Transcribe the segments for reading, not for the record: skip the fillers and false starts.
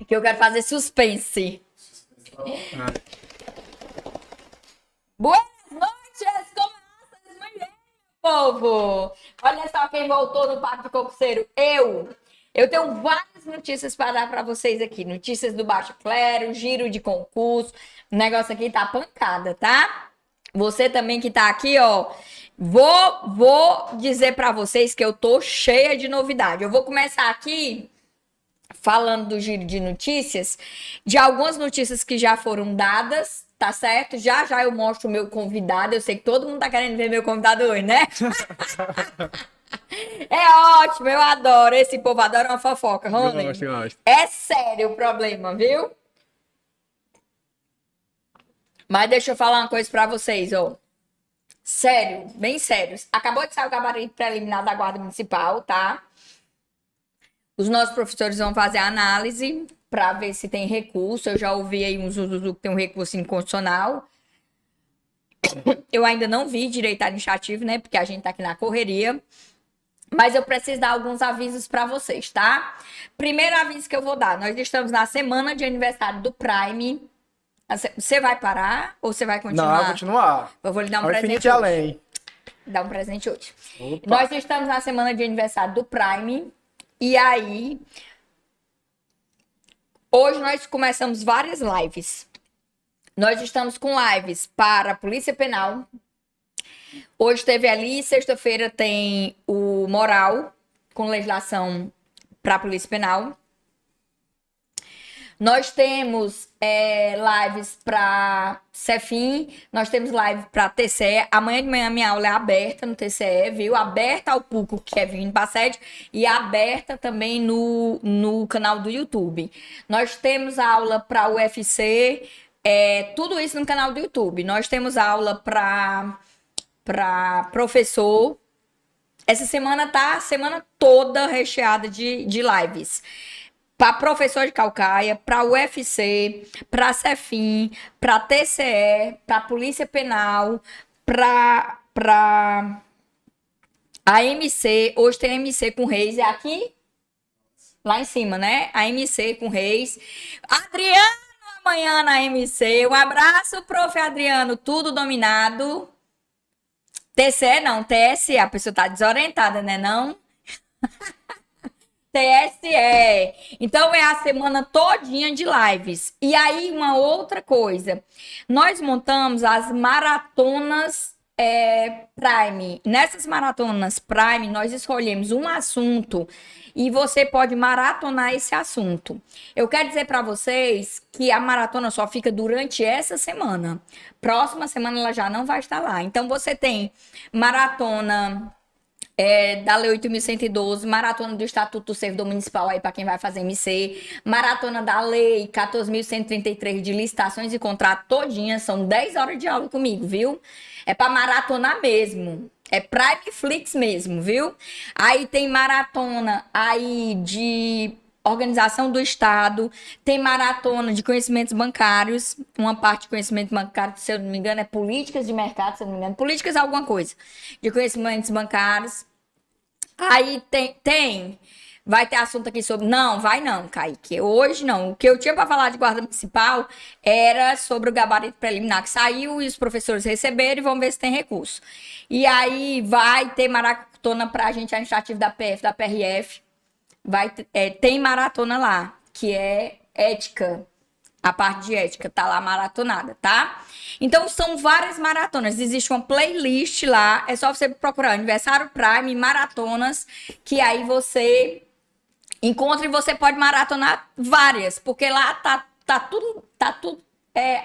que eu quero fazer suspense. Boas noites, como vocês muito bem, povo? Olha só quem voltou no Papo de Concurseiro, eu tenho várias notícias para dar para vocês aqui. Notícias do Baixo Clero, giro de concurso. O negócio aqui tá pancada, tá? Você também que tá aqui, ó. Vou dizer para vocês que eu tô cheia de novidade. Eu vou começar aqui falando do giro de notícias, de algumas notícias que já foram dadas, tá certo? Já eu mostro o meu convidado. Eu sei que todo mundo tá querendo ver meu convidado hoje, né? É ótimo, eu adoro. Esse povo adora uma fofoca, Rony. Eu gosto. É sério o problema, viu? Mas deixa eu falar uma coisa pra vocês, ó. Sério, bem sério. Acabou de sair o gabarito preliminar da Guarda Municipal, tá? Os nossos professores vão fazer a análise pra ver se tem recurso. Eu já ouvi aí uns que tem um recurso inconstitucional. Eu ainda não vi direito administrativo, né? Porque a gente tá aqui na correria. Mas eu preciso dar alguns avisos para vocês, tá? Primeiro aviso que eu vou dar. Nós estamos na semana de aniversário do Prime. Você vai parar ou você vai continuar? Não, eu vou continuar. Eu vou lhe dar um Ao presente infinito e hoje. além. Dar um presente hoje. Opa. Nós estamos na semana de aniversário do Prime. E aí, hoje nós começamos várias lives. Nós estamos com lives para a Polícia Penal. Hoje teve ali, sexta-feira tem o Moral, com legislação para a Polícia Penal. Nós temos lives para Cefim, nós temos live para TCE. Amanhã de manhã minha aula é aberta no TCE, viu? Aberta ao público que quer vir para a sede e aberta também no canal do YouTube. Nós temos aula para UFC, tudo isso no canal do YouTube. Nós temos aula para professor. Essa semana tá a semana toda recheada de lives. Para professor de Caucaia, para UFC, para Cefim, para TCE, para Polícia Penal, para a MC. Hoje tem a MC com Reis. É aqui? Lá em cima, né? A MC com Reis. Adriano amanhã na MC. Um abraço, prof. Adriano. Tudo dominado. TCE não, TSE, a pessoa tá desorientada, né não? TSE. Então é a semana todinha de lives. E aí uma outra coisa, nós montamos as maratonas Prime. Nessas maratonas Prime, nós escolhemos um assunto e você pode maratonar esse assunto. Eu quero dizer para vocês que a maratona só fica durante essa semana. Próxima semana ela já não vai estar lá. Então você tem maratona da Lei 8.112, maratona do Estatuto do Servidor Municipal aí para quem vai fazer MC, maratona da Lei 14.133 de licitações e contrato todinha, são 10 horas de aula comigo, viu? É para maratonar mesmo. É Primeflix mesmo, viu? Aí tem maratona aí de organização do Estado, tem maratona de conhecimentos bancários, uma parte de conhecimento bancário, se eu não me engano, é políticas de mercado, se eu não me engano, políticas é alguma coisa, de conhecimentos bancários. Aí vai ter assunto aqui sobre... Não, vai não, Kaique. Hoje não. O que eu tinha para falar de guarda municipal era sobre o gabarito preliminar que saiu e os professores receberam e vamos ver se tem recurso. E aí vai ter maratona para agente administrativo da PF, da PRF. Tem maratona lá, que é ética. A parte de ética tá lá maratonada, tá? Então são várias maratonas. Existe uma playlist lá. É só você procurar Aniversário Prime, maratonas, que aí você encontra e você pode maratonar várias, porque lá tá tudo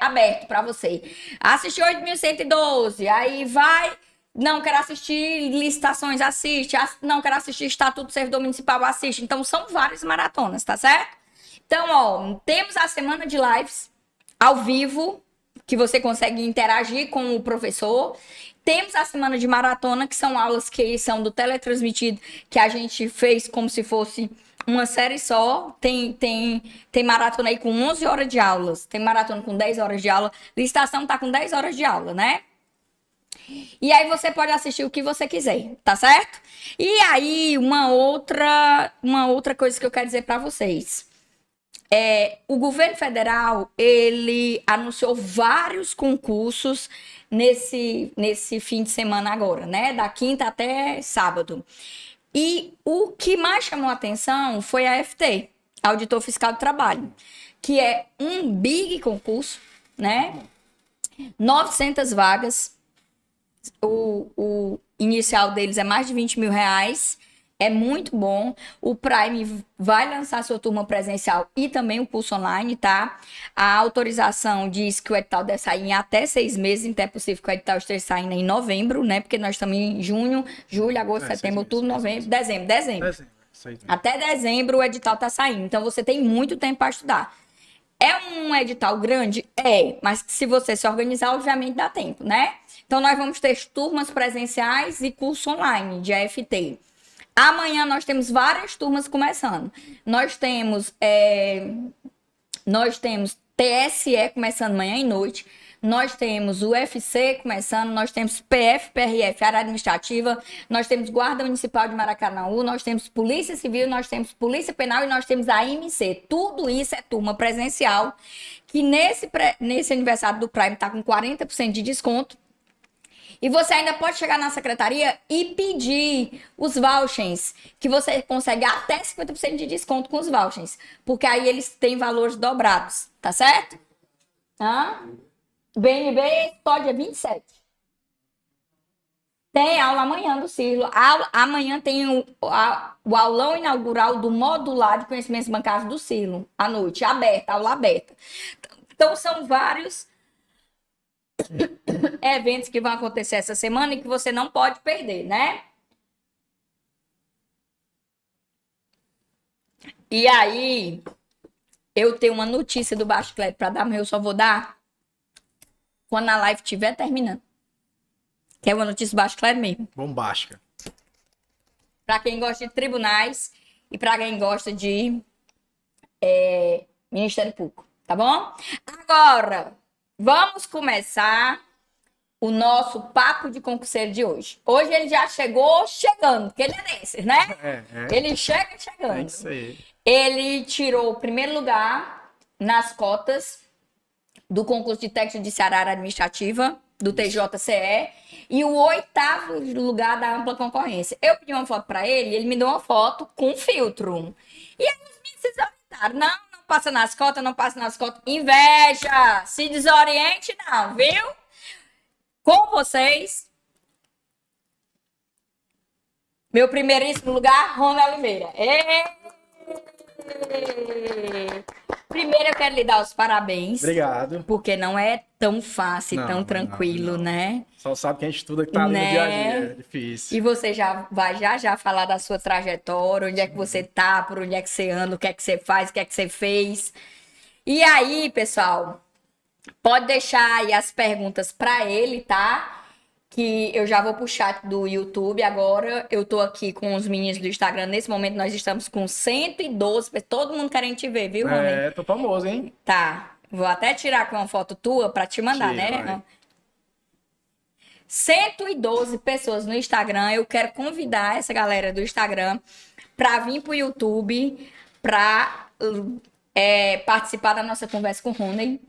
aberto para você. Assistir 8.112, aí vai... Não quero assistir licitações, assiste. Não quero assistir Estatuto do Servidor Municipal, assiste. Então, são várias maratonas, tá certo? Então, ó, temos a semana de lives ao vivo, que você consegue interagir com o professor. Temos a semana de maratona, que são aulas que são do teletransmitido, que a gente fez como se fosse uma série só. Tem maratona aí com 11 horas de aulas. Tem maratona com 10 horas de aula. Licitação tá com 10 horas de aula, né? E aí você pode assistir o que você quiser, tá certo? E aí, uma outra coisa que eu quero dizer pra vocês. O governo federal, ele anunciou vários concursos nesse fim de semana agora, né? Da quinta até sábado. E o que mais chamou a atenção foi a FT, Auditor Fiscal do Trabalho, que é um big concurso, né? 900 vagas. O inicial deles é mais de 20 mil reais. É muito bom. O Prime vai lançar sua turma presencial e também o curso online, tá? A autorização diz que o edital deve sair em até 6 meses, então é possível que o edital esteja saindo em novembro, né? Porque nós estamos em junho, julho, agosto, setembro, outubro, novembro, dezembro. Isso aí. Até dezembro o edital tá saindo. Então você tem muito tempo para estudar. É um edital grande? É, mas se você se organizar, obviamente dá tempo, né? Então nós vamos ter turmas presenciais e curso online de AFT. Amanhã nós temos várias turmas começando. Nós temos TSE começando manhã e noite. Nós temos o UFC começando, nós temos PF, PRF, área administrativa, nós temos Guarda Municipal de Maracanaú, nós temos Polícia Civil, nós temos Polícia Penal e nós temos a IMC. Tudo isso é turma presencial, que nesse aniversário do Prime está com 40% de desconto. E você ainda pode chegar na secretaria e pedir os vouchers, que você consegue até 50% de desconto com os vouchers, porque aí eles têm valores dobrados, tá certo? BNB só dia 27. Tem aula amanhã do Cirlo. Amanhã tem o aulão inaugural do modular de conhecimentos bancários do Cirlo, à noite, aula aberta. Então, são vários eventos que vão acontecer essa semana e que você não pode perder, né? E aí, eu tenho uma notícia do Baixo Clero para dar, mas eu só vou dar quando a live estiver terminando. Que é uma notícia do Baixo Clero mesmo. Bombástica. Para quem gosta de tribunais e para quem gosta de Ministério Público, tá bom? Agora, vamos começar o nosso papo de concurseiro de hoje. Hoje ele já chegou chegando, porque ele é desses, né? Ele chega chegando. É isso aí. Ele tirou o primeiro lugar nas cotas do concurso de técnico judiciária área administrativa, do TJCE, e o 8º lugar da ampla concorrência. Eu pedi uma foto para ele e ele me deu uma foto com filtro. E aí os meninos se desorientaram. Não passa nas cotas, não passa nas cotas. Inveja! Se desoriente não, viu? Com vocês, meu primeiríssimo lugar, Rona Oliveira. Primeiro eu quero lhe dar os parabéns. Obrigado. Porque não é tão fácil, tão tranquilo, não. né? Só sabe quem estuda que tá ali no dia a dia. É difícil. E você já vai já falar da sua trajetória, onde é que você tá, por onde é que você anda, o que é que você faz, o que é que você fez. E aí, pessoal, pode deixar aí as perguntas para ele, tá? Que eu já vou pro chat do YouTube agora. Eu tô aqui com os meninos do Instagram. Nesse momento nós estamos com 112 pessoas. Todo mundo querendo te ver, viu, Rony? Tô famoso, hein? Tá. Vou até tirar com uma foto tua pra te mandar, né? Vai. 112 pessoas no Instagram. Eu quero convidar essa galera do Instagram pra vir pro YouTube pra participar da nossa conversa com o Rony.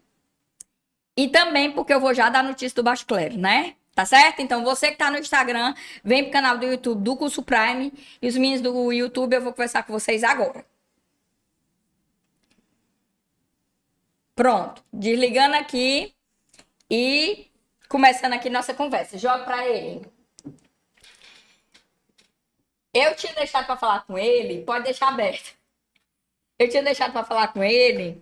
E também porque eu vou já dar notícia do Baixo Clero, né? Tá certo? Então, você que tá no Instagram, vem pro canal do YouTube do Curso Prime. E os meninos do YouTube, eu vou conversar com vocês agora. Pronto. Desligando aqui e começando aqui nossa conversa. Joga pra ele. Eu tinha deixado pra falar com ele, pode deixar aberto. Eu tinha deixado pra falar com ele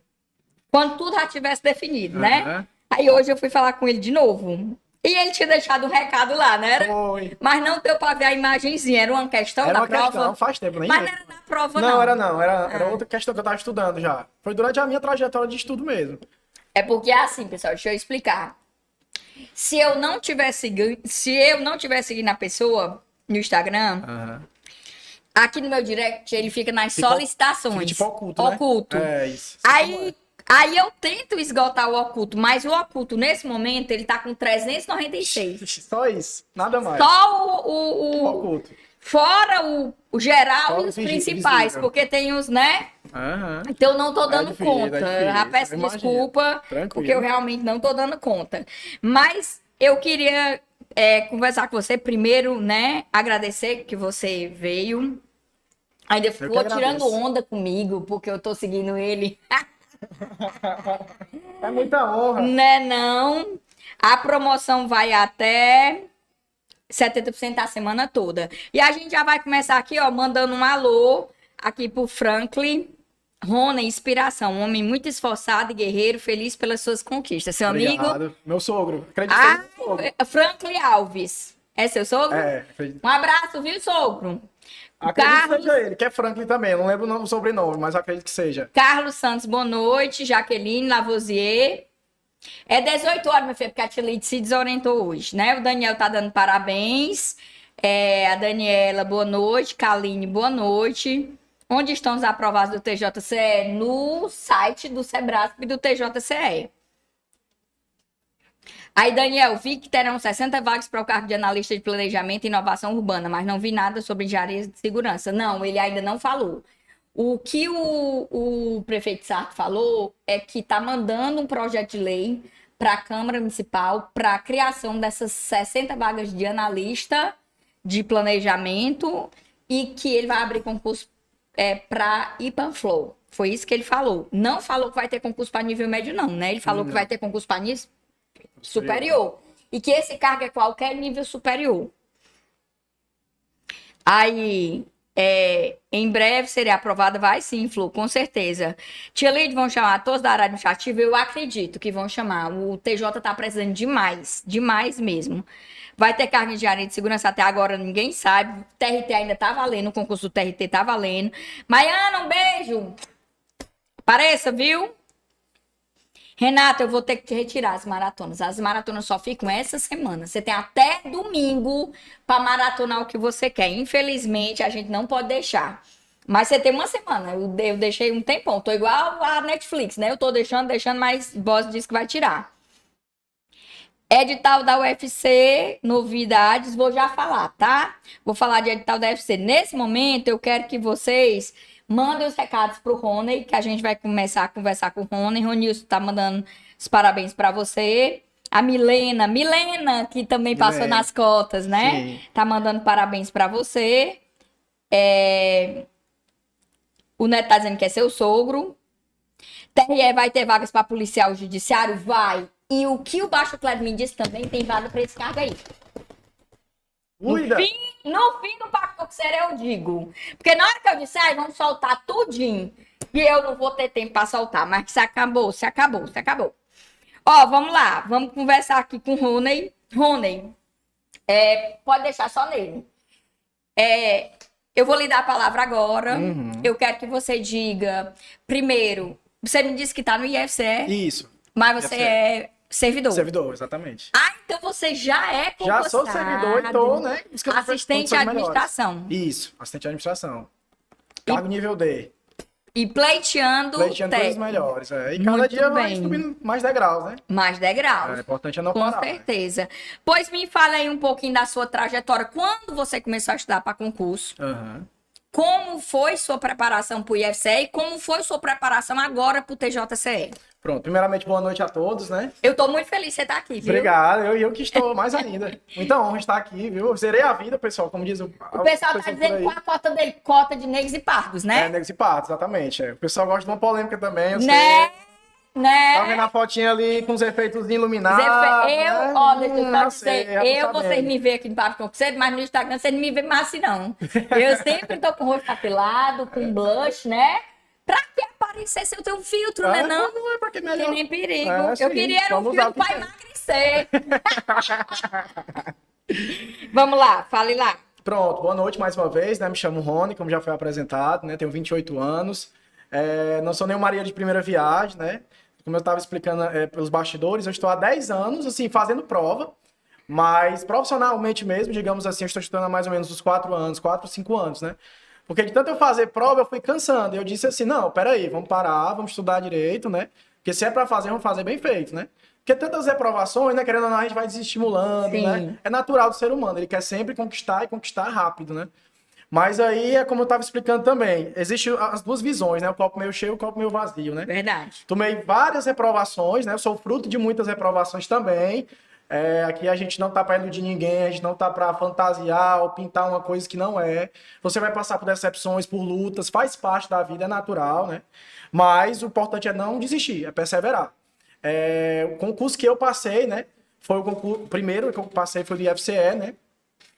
quando tudo já tivesse definido, né? Aí hoje eu fui falar com ele de novo. E ele tinha deixado um recado lá, né? Foi. Mas não deu pra ver a imagenzinha. Era uma questão Era da uma prova. questão, faz tempo, nem Mas lembro. não era da prova, não. Era outra questão que eu tava estudando já. Foi durante a minha trajetória de estudo mesmo. É porque é assim, pessoal, deixa eu explicar. Se eu não tivesse seguindo a pessoa no Instagram, aqui no meu direct, ele fica nas solicitações. Fica tipo oculto, né? É isso. Aí eu tento esgotar o oculto, mas o oculto, nesse momento, ele tá com 396. Só isso, nada mais. Só o oculto. Fora o geral Fora e o os visível. principais, porque tem os, né? Aham. Então eu não tô É dando difícil, conta. é difícil, Já peço eu imagino. desculpa, Tranquilo. porque eu realmente não tô dando conta. Mas eu queria conversar com você primeiro, né? Agradecer que você veio. Ainda Eu que ficou tirando agradeço. onda comigo, porque eu tô seguindo ele. É muita honra. Né, não? A promoção vai até 70% a semana toda. E a gente já vai começar aqui, ó, mandando um alô aqui pro Franklin. Rony, inspiração, um homem muito esforçado e guerreiro, feliz pelas suas conquistas. Seu amigo? Obrigado. Meu sogro. Acredito que seja meu sogro. Franklin Alves. É seu sogro? Acredito. Um abraço, viu, sogro? Acredito que Carlos, seja ele, que é Franklin também. Não lembro o sobrenome, mas acredito que seja. Carlos Santos, boa noite. Jaqueline Lavoisier. É 18 horas, meu filho, porque a Tia Lid se desorientou hoje, né? O Daniel tá dando parabéns. A Daniela, boa noite. Kaline, boa noite. Onde estão os aprovados do TJCE? No site do Sebrasp e do TJCE. Aí, Daniel, vi que terão 60 vagas para o cargo de analista de planejamento e inovação urbana, mas não vi nada sobre engenharia de segurança. Não, ele ainda não falou. O que o prefeito Sarto falou é que está mandando um projeto de lei para a Câmara Municipal para a criação dessas 60 vagas de analista de planejamento e que ele vai abrir concurso para IPANFLOW. Foi isso que ele falou. Não falou que vai ter concurso para nível médio, não, né? Ele falou que vai ter concurso para nível superior. E que esse cargo é qualquer nível superior. Aí, em breve seria aprovada, vai sim, Flu, com certeza. Tia Lid, vão chamar todos da área administrativa? Eu acredito que vão chamar. O TJ tá precisando demais, demais mesmo. Vai ter carga de engenharia de segurança até agora, ninguém sabe. O TRT ainda tá valendo, o concurso do TRT tá valendo. Maiana, um beijo. Apareça, viu? Renata, eu vou ter que te retirar as maratonas. As maratonas só ficam essa semana. Você tem até domingo para maratonar o que você quer. Infelizmente, a gente não pode deixar. Mas você tem uma semana. Eu deixei um tempão. Tô igual a Netflix, né? Eu tô deixando, mas o boss disse que vai tirar. Edital da UFC, novidades, vou já falar, tá? Vou falar de edital da UFC. Nesse momento, eu quero que vocês mandem os recados pro Rony, que a gente vai começar a conversar com o Rony. Ronilson tá mandando os parabéns para você. A Milena, que também passou nas cotas, né? Sim. Tá mandando parabéns para você. O Neto tá dizendo que é seu sogro. TRE vai ter vagas para policial judiciário? Vai. E o que o Baixo Clero me disse também, tem vaga para esse cargo aí. Cuida. No fim do Pacto Coxeira eu digo. Porque na hora que eu disser, vamos soltar tudinho. E eu não vou ter tempo para soltar. Mas se acabou. Ó, vamos lá. Vamos conversar aqui com o Rony. Rony, pode deixar só nele. Eu vou lhe dar a palavra agora. Eu quero que você diga, primeiro, você me disse que tá no IFCE. Isso. Mas você é servidor. Servidor, exatamente. Então você já é concursado. Já sou servidor e tô, né? Assistente de administração. Isso, assistente de administração. Cargo nível D. E pleiteando coisas melhores. E cada Muito dia vai bem. subindo mais degraus, né? Mais degraus. É importante é não Com parar. certeza. Pois me fala aí um pouquinho da sua trajetória. Quando você começou a estudar para concurso? Aham. Como foi sua preparação para o IFCE e como foi sua preparação agora para o TJCE? Pronto, primeiramente, boa noite a todos, né? Eu tô muito feliz de você estar aqui, viu? Obrigado, eu que estou mais ainda. Muita honra estar aqui, viu? Zerei a vida, pessoal, como diz O pessoal tá dizendo que a cota dele, cota de negros e pardos, né? negros e patos, exatamente. O pessoal gosta de uma polêmica também, eu Né? sei. Né? Tá vendo a fotinha ali com os efeitos iluminados? Deixa eu só dizer, vocês me veem aqui no Papo Concurseiro, mas no Instagram vocês não me veem mais assim, não. Eu sempre tô com o rosto apilado, com blush, né? Pra que aparecer se eu tenho um filtro, né? Não é pra que melhor. Que nem perigo. Sim, Eu queria era um vamos usar filtro o que pra emagrecer. Vamos lá, fale lá. Pronto, boa noite mais uma vez, né? Me chamo Rony, como já foi apresentado, né? Tenho 28 anos. Não sou nem Maria de primeira viagem, né? Como eu estava explicando pelos bastidores, eu estou há 10 anos, assim, fazendo prova, mas profissionalmente mesmo, digamos assim, eu estou estudando há mais ou menos uns 4 anos, 4, 5 anos, né? Porque de tanto eu fazer prova, eu fui cansando. E eu disse assim, não, peraí, vamos parar, vamos estudar direito, né? Porque se é para fazer, vamos fazer bem feito, né? Porque tantas reprovações, né? Querendo ou não, a gente vai desestimulando, Sim. né? É natural do ser humano, ele quer sempre conquistar e conquistar rápido, né? Mas aí é como eu estava explicando também. Existem as duas visões, né? O copo meio cheio e o copo meio vazio, né? Verdade. Tomei várias reprovações, né? Eu sou fruto de muitas reprovações também. Aqui a gente não tá para iludir ninguém, a gente não tá para fantasiar ou pintar uma coisa que não é. Você vai passar por decepções, por lutas, faz parte da vida, é natural, né? Mas o importante é não desistir, é perseverar. O concurso que eu passei, né? Foi o concurso, primeiro que eu passei foi do IFCE, né?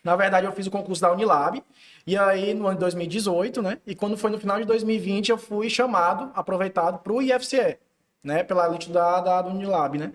Na verdade, eu fiz o concurso da Unilab, e aí no ano de 2018, né? E quando foi no final de 2020, eu fui chamado, aproveitado para o IFCE, né? Pela elite da Unilab, né?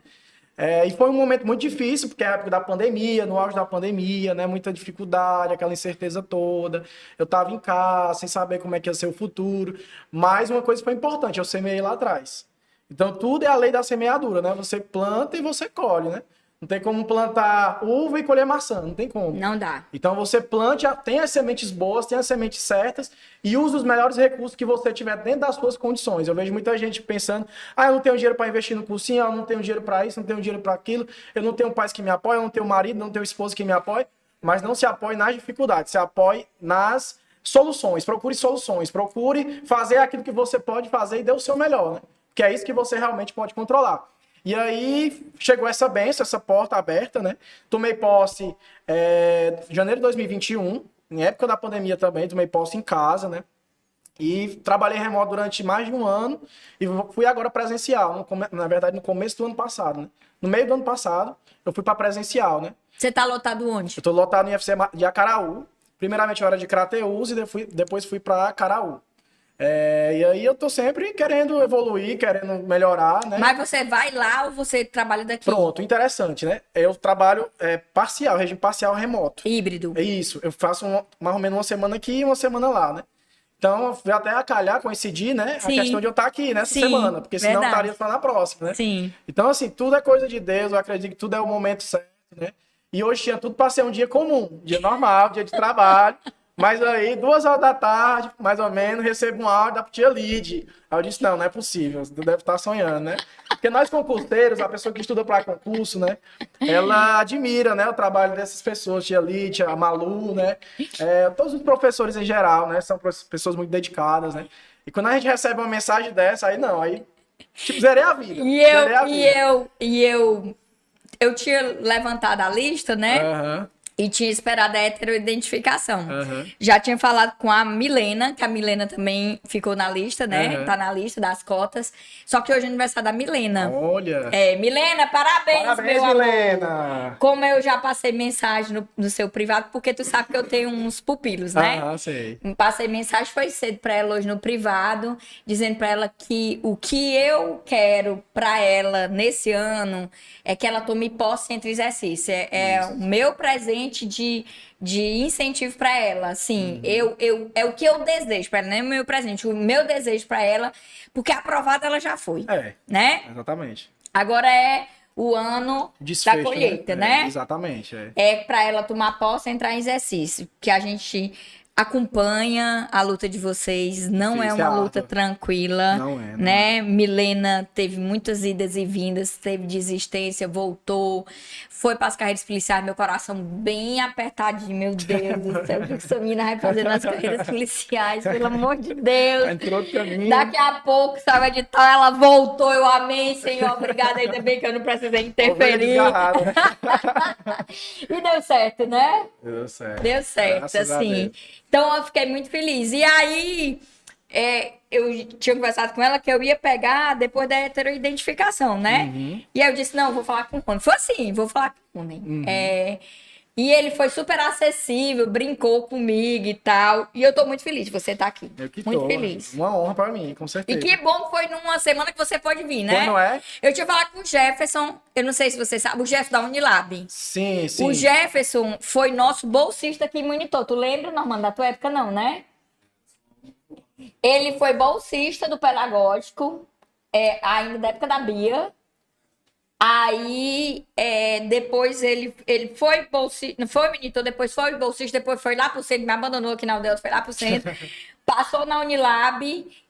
E foi um momento muito difícil, porque é a época da pandemia, no auge da pandemia, né? Muita dificuldade, aquela incerteza toda. Eu estava em casa, sem saber como é que ia ser o futuro. Mas uma coisa foi importante, eu semeei lá atrás. Então, tudo é a lei da semeadura, né? Você planta e você colhe, né? Não tem como plantar uva e colher maçã, não tem como. Não dá. Então você plante, tem as sementes boas, tem as sementes certas e use os melhores recursos que você tiver dentro das suas condições. Eu vejo muita gente pensando, eu não tenho dinheiro para investir no cursinho, eu não tenho dinheiro para isso, não tenho dinheiro para aquilo, eu não tenho pais que me apoiam, eu não tenho marido, não tenho esposa que me apoie, mas não se apoie nas dificuldades, se apoie nas soluções, procure fazer aquilo que você pode fazer e dê o seu melhor, né? Que é isso que você realmente pode controlar. E aí chegou essa bênção, essa porta aberta, né? Tomei posse em janeiro de 2021, em época da pandemia também, tomei posse em casa, né? E trabalhei remoto durante mais de um ano e fui agora presencial, na verdade no começo do ano passado, né? No meio do ano passado, eu fui para presencial, né? Você tá lotado onde? Eu tô lotado no IFCE de Acaraú. Primeiramente eu era de Crateús e depois fui para Acaraú. E aí eu tô sempre querendo evoluir, querendo melhorar, né? Mas você vai lá ou você trabalha daqui? Pronto, interessante, né? Eu trabalho parcial, regime parcial remoto. Híbrido. É isso, eu faço mais ou menos uma semana aqui e uma semana lá, né? Então, veio até a calhar, coincidir, né? Sim. A questão de eu estar aqui nessa Sim, semana, porque senão eu verdade. estaria só na próxima, né? Sim. Então, assim, tudo é coisa de Deus, eu acredito que tudo é o momento certo, né? E hoje tinha tudo para ser um dia comum, dia normal, dia de trabalho. Mas aí, 2h da tarde, mais ou menos, recebo um áudio da tia Lid. Aí eu disse, não é possível, você deve estar sonhando, né? Porque nós concurseiros, a pessoa que estuda para concurso, né? Ela admira, né, o trabalho dessas pessoas, tia Lid, a Malu, né? Todos os professores em geral, né? São pessoas muito dedicadas, né? E quando a gente recebe uma mensagem dessa, aí tipo, zerei a vida. Eu tinha levantado a lista, né? Aham. E tinha esperado a heteroidentificação. Uhum. Já tinha falado com a Milena, que a Milena também ficou na lista, né? Uhum. Tá na lista das cotas. Só que hoje é aniversário da Milena. Olha. Milena, parabéns, Parabéns, meu Milena. amor. Como eu já passei mensagem no seu privado, porque tu sabe que eu tenho uns pupilos, né? Sei. Passei mensagem, foi cedo pra ela hoje no privado, dizendo pra ela que o que eu quero pra ela nesse ano é que ela tome posse entre exercícios. É o meu presente de incentivo para ela, assim, é o que eu desejo para ela, não é o meu presente, o meu desejo para ela, porque aprovada ela já foi, né? Exatamente. Agora é o ano Desfecho, da colheita, né? Exatamente. É para ela tomar posse e entrar em exercício, que a gente acompanha a luta de vocês, não é uma luta tranquila, não é, né? Milena teve muitas idas e vindas, teve desistência, voltou, foi para as carreiras policiais, meu coração bem apertadinho, meu Deus do céu, o que essa menina vai fazer nas carreiras policiais, pelo amor de Deus. Entrou no caminho. Daqui a pouco, sabe, edital, ela voltou, eu amei, Senhor, obrigada, ainda bem que eu não precisei interferir. E deu certo, né? Deu certo. Deu certo, Graças assim. Então eu fiquei muito feliz. E aí, eu tinha conversado com ela que eu ia pegar depois da heteroidentificação, né? Uhum. E aí eu disse, não, vou falar com o Rony. Foi assim, vou falar com o Rony. Uhum. E ele foi super acessível, brincou comigo e tal. E eu tô muito feliz de você estar aqui. Eu que muito tô. feliz. Uma honra pra mim, com E certeza. que bom que foi numa semana que você pode vir, né? Foi, não é? Eu tinha falado com o Jefferson, eu não sei se você sabe, o Jefferson da Unilab. Sim. O Jefferson foi nosso bolsista aqui em Monitor. Tu lembra, Normando, da tua época não, né? Ele foi bolsista do Pedagógico, ainda da época da Bia. Aí, depois ele foi bolsista, não foi monitor, depois foi bolsista, depois foi lá pro centro, me abandonou aqui na Aldeota, foi lá pro centro, passou na Unilab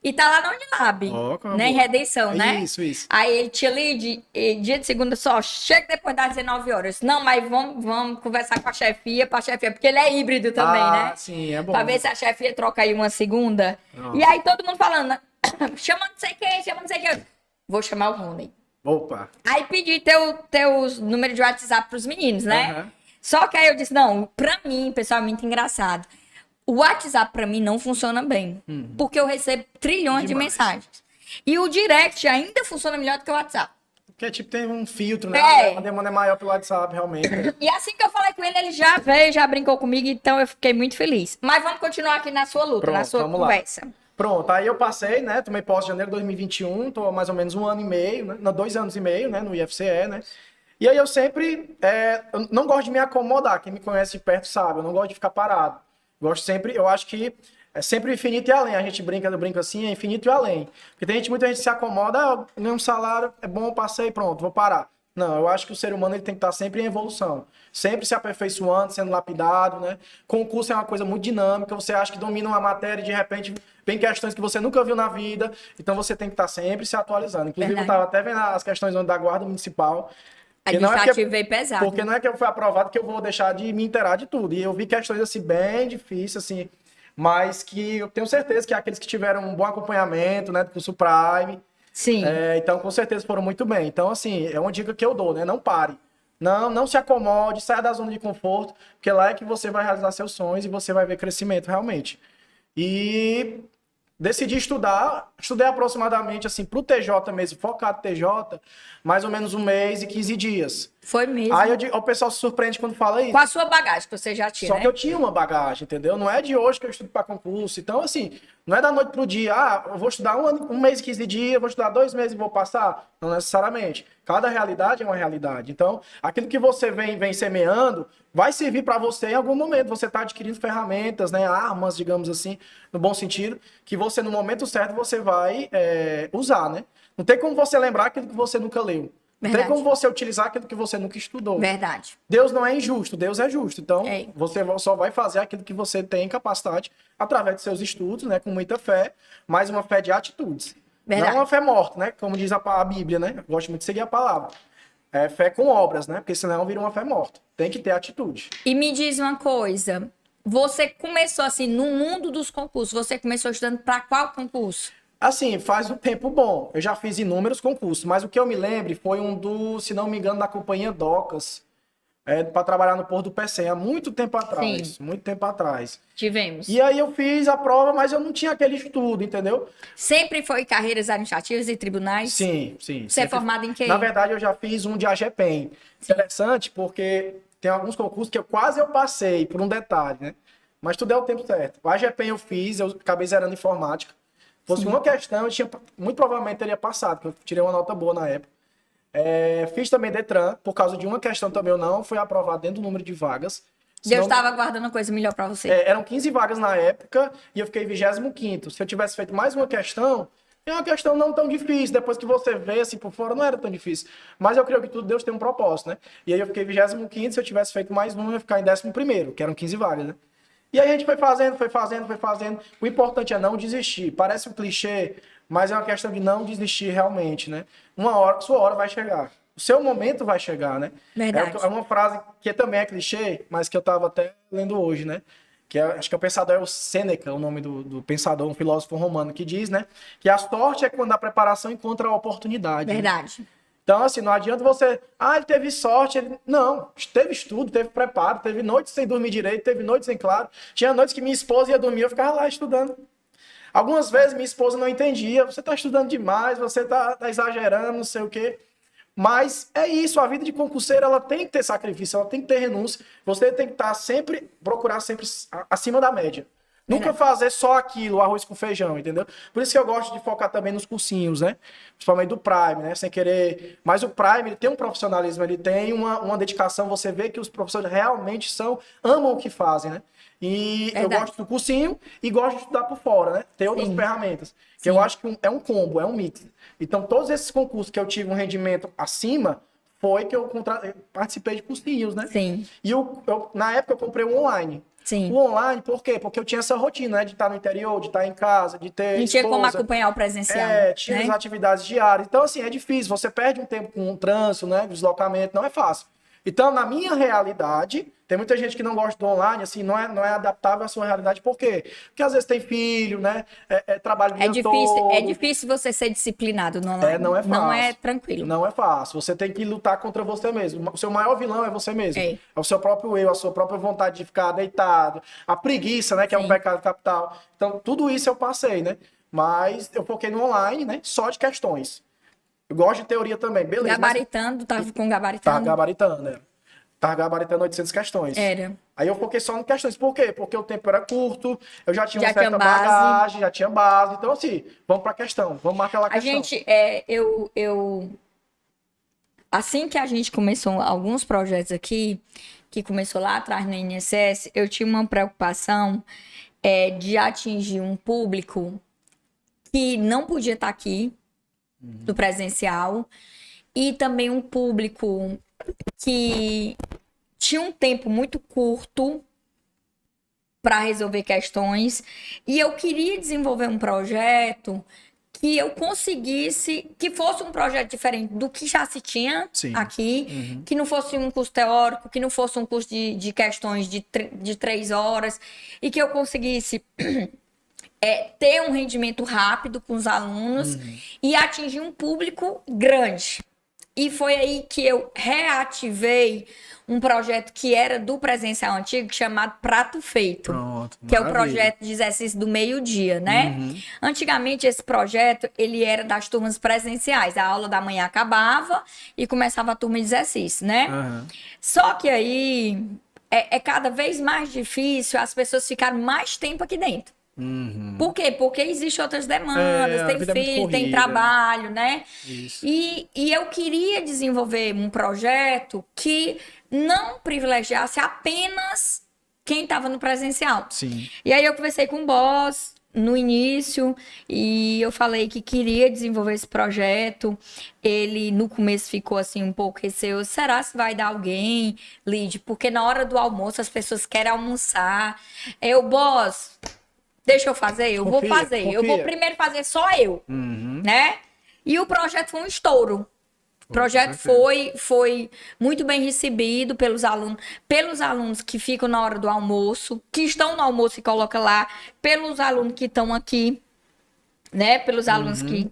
e tá lá na Unilab, Ó, como né, em boa. Redenção, né? Isso. Aí ele tinha ali, dia de segunda só, chega depois das 19 horas. Não, mas vamos conversar com a chefia, porque ele é híbrido também, né? Sim, é bom. Pra ver se a chefia troca aí uma segunda. Não. E aí todo mundo falando, chama não sei quem, chama não sei quem. Vou chamar o Rony. Opa. Aí pedi teus números de WhatsApp pros meninos, né? Aham. Só que aí eu disse, não, pra mim, pessoal, é muito engraçado. O WhatsApp pra mim não funciona bem. Porque eu recebo trilhões de Demais. mensagens. E o direct ainda funciona melhor do que o WhatsApp. Porque, tipo, tem um filtro, né? É. A demanda é maior pelo WhatsApp, realmente. E assim que eu falei com ele, ele já veio, já brincou comigo, então eu fiquei muito feliz. Mas vamos continuar aqui na sua luta, na Pronto, sua vamos lá. conversa. Pronto, aí eu passei, né? Tomei posse em janeiro de 2021, tô há mais ou menos 1 ano e meio, né? Não, 2 anos e meio, né? No IFCE, né? E aí eu sempre, eu não gosto de me acomodar, quem me conhece de perto sabe, eu não gosto de ficar parado. Gosto sempre, eu acho que é sempre infinito e além, a gente brinca, eu brinco assim, é infinito e além. Porque tem muita gente se acomoda, ganha um salário, é bom, passei, pronto, vou parar. Não, eu acho que o ser humano ele tem que estar sempre em evolução, sempre se aperfeiçoando, sendo lapidado, né? Concurso é uma coisa muito dinâmica, você acha que domina uma matéria e de repente vem questões que você nunca viu na vida, então você tem que estar sempre se atualizando. Inclusive, Verdade. eu estava até vendo as questões da Guarda Municipal. Administrativo veio pesado. Porque não é que eu fui aprovado que eu vou deixar de me inteirar de tudo. E eu vi questões assim bem difíceis, assim, mas que eu tenho certeza que aqueles que tiveram um bom acompanhamento, né, do curso Prime, Sim, então com certeza foram muito bem. Então, assim, é uma dica que eu dou, né? Não pare. Não se acomode, saia da zona de conforto, porque lá é que você vai realizar seus sonhos e você vai ver crescimento realmente. E decidi estudar, estudei aproximadamente, assim, pro TJ mesmo, focado TJ, mais ou menos 1 mês e 15 dias. foi mesmo. Aí o pessoal se surpreende quando fala isso. Com a sua bagagem que você já tinha, Só né? que eu tinha uma bagagem, entendeu? Não é de hoje que eu estudo para concurso. Então, assim, não é da noite pro dia. Eu vou estudar 1 mês e 15 dias, vou estudar 2 meses e vou passar. Não necessariamente. Cada realidade é uma realidade. Então, aquilo que você vem semeando vai servir para você em algum momento. Você está adquirindo ferramentas, né? Armas, digamos assim, no bom sentido, que você, no momento certo, você vai usar, né? Não tem como você lembrar aquilo que você nunca leu. Não tem Verdade. como você utilizar aquilo que você nunca estudou. Verdade. Deus não é injusto, Deus é justo. Então, É. você só vai fazer aquilo que você tem capacidade através de seus estudos, né? Com muita fé, mas uma fé de atitudes. Verdade. Não uma fé morta, né? Como diz a Bíblia, né? Eu gosto muito de seguir a palavra. É fé com obras, né? Porque senão vira uma fé morta. Tem que ter atitude. E me diz uma coisa, você começou assim, no mundo dos concursos, você começou estudando para qual concurso? Assim, faz um tempo bom. Eu já fiz inúmeros concursos, mas o que eu me lembro foi um se não me engano, da companhia Docas, para trabalhar no Porto do Pecém, há muito tempo atrás. Sim. Muito tempo atrás. Tivemos. E aí eu fiz a prova, mas eu não tinha aquele estudo, entendeu? Sempre foi carreiras administrativas e tribunais? Sim. Você é formado em quê? Na verdade, eu já fiz um de AGPEM. Interessante, porque tem alguns concursos que eu quase passei, por um detalhe, né? Mas tudo é o tempo certo. O AGPEM eu fiz, eu acabei zerando informática. Fosse uma questão, muito provavelmente teria passado, porque eu tirei uma nota boa na época. Fiz também Detran, por causa de uma questão também eu não fui aprovado dentro do número de vagas. Deus Senão- estava guardando coisa melhor para você. Eram 15 vagas na época e eu fiquei 25º. Se eu tivesse feito mais uma questão, é uma questão não tão difícil. Depois que você vê assim por fora, não era tão difícil. Mas eu creio que tudo Deus tem um propósito, né? E aí eu fiquei 25º. Se eu tivesse feito mais uma, eu ia ficar em 11º, que eram 15 vagas, né? E aí a gente foi fazendo. O importante é não desistir. Parece um clichê, mas é uma questão de não desistir realmente, né? Sua hora vai chegar. O seu momento vai chegar, né? Verdade. É uma frase que também é clichê, mas que eu estava até lendo hoje, né? Acho que é o pensador é o Sêneca, o nome do pensador, um filósofo romano, que diz, né? Que a sorte é quando a preparação encontra a oportunidade. Né? Verdade. Então, assim, não adianta você... ele teve sorte. Não, teve estudo, teve preparo, teve noites sem dormir direito, teve noites sem claro. Tinha noites que minha esposa ia dormir, eu ficava lá estudando. Algumas vezes minha esposa não entendia. Você está estudando demais, você está exagerando, não sei o quê. Mas é isso, a vida de concurseiro, ela tem que ter sacrifício, ela tem que ter renúncia. Você tem que estar procurar sempre acima da média. Nunca fazer só aquilo, arroz com feijão, entendeu? Por isso que eu gosto de focar também nos cursinhos, né? Principalmente do Prime, né? Sem querer... Mas o Prime, ele tem um profissionalismo, ele tem uma dedicação. Você vê que os professores realmente amam o que fazem, né? E eu gosto do cursinho e gosto de estudar por fora, né? Tem outras ferramentas. Que eu acho que é um combo, é um mix. Então, todos esses concursos que eu tive um rendimento acima, foi que eu participei de cursinhos, né? Sim, E na época eu comprei um online. sim. O online, por quê? Porque eu tinha essa rotina, né? De estar no interior, de estar em casa, de ter Não tinha como esposa. acompanhar o presencial, Tinha né? as atividades diárias. Então, assim, é difícil. Você perde um tempo com o trânsito, né? Deslocamento, não é fácil. Então, na minha realidade, tem muita gente que não gosta do online, assim, não é adaptável à sua realidade. Por quê? Porque às vezes tem filho, né? Trabalho o dia todo. É difícil você ser disciplinado no online. Não é fácil. Não é tranquilo. Não é fácil. Você tem que lutar contra você mesmo. O seu maior vilão é você mesmo. É. O seu próprio eu, a sua própria vontade de ficar deitado, a preguiça, né? Que é um Sim. pecado capital. Então, tudo isso eu passei, né? Mas eu foquei no online, né? Só de questões. Eu gosto de teoria também, beleza. Gabaritando, tava com Tá gabaritando. gabaritando, né? Tá gabaritando 800 questões. Era. Aí eu foquei só em questões. Por quê? Porque o tempo era curto, eu já tinha Já uma certa tinha base. bagagem, já tinha base. Então, assim, vamos pra questão. Vamos marcar aquela A questão. gente, assim que a gente começou alguns projetos aqui, que começou lá atrás no INSS, eu tinha uma preocupação de atingir um público que não podia estar aqui, do presencial, e também um público que tinha um tempo muito curto para resolver questões, e eu queria desenvolver um projeto que eu conseguisse, que fosse um projeto diferente do que já se tinha Sim. aqui, que não fosse um curso teórico, que não fosse um curso de questões de 3 horas, e que eu conseguisse ter um rendimento rápido com os alunos e atingir um público grande. E foi aí que eu reativei um projeto que era do presencial antigo, chamado Prato Feito. Pronto, Que é o maravilha. projeto de exercício do meio-dia, né? Antigamente, esse projeto, ele era das turmas presenciais. A aula da manhã acabava e começava a turma de exercício, né? Aham. Só que aí é cada vez mais difícil as pessoas ficarem mais tempo aqui dentro. Por quê? Porque existem outras demandas, a tem vida é muito filho, tem corrida. trabalho, né? Isso. E eu queria desenvolver um projeto que não privilegiasse apenas quem estava no presencial. Sim. E aí eu conversei com o boss no início e eu falei que queria desenvolver esse projeto. Ele no começo ficou assim um pouco receoso. Será que vai dar alguém, Lid? Porque na hora do almoço as pessoas querem almoçar. Boss, deixa eu fazer, eu vou Confia, fazer. Eu vou confia. primeiro fazer só eu, né? E o projeto foi um estouro. O projeto foi muito bem recebido pelos alunos que ficam na hora do almoço, que estão no almoço e colocam lá, pelos alunos que estão aqui, né? Pelos alunos que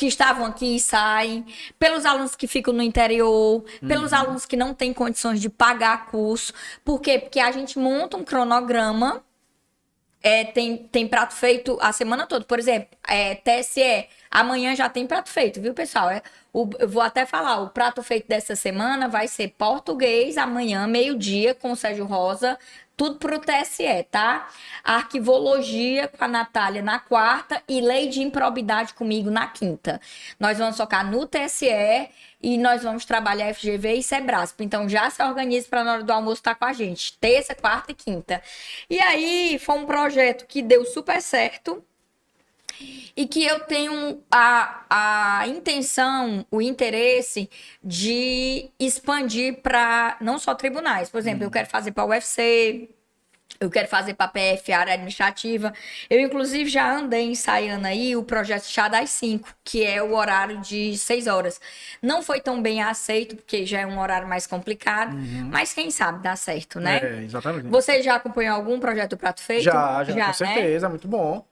estavam aqui e saem, pelos alunos que ficam no interior, pelos alunos que não têm condições de pagar curso. Por quê? Porque a gente monta um cronograma. Tem prato feito a semana toda. Por exemplo, TSE, amanhã já tem prato feito, viu, pessoal? Eu vou até falar, o prato feito dessa semana vai ser português, amanhã, meio-dia, com o Sérgio Rosa, tudo pro TSE, tá? Arquivologia com a Natália na quarta e lei de improbidade comigo na quinta. Nós vamos focar no TSE e nós vamos trabalhar FGV e Sebrasp. Então já se organize para na hora do almoço estar com a gente. Terça, quarta e quinta. E aí foi um projeto que deu super certo. E que eu tenho a intenção, o interesse de expandir para não só tribunais. Por exemplo, eu quero fazer para a UFC, eu quero fazer para a PF, área administrativa. Eu, inclusive, já andei ensaiando aí o projeto Chá das 5, que é o horário de 6 horas. Não foi tão bem aceito, porque já é um horário mais complicado, mas quem sabe dá certo, né? Exatamente. Você já acompanhou algum projeto do Prato Feito? Já, com né? certeza, muito bom.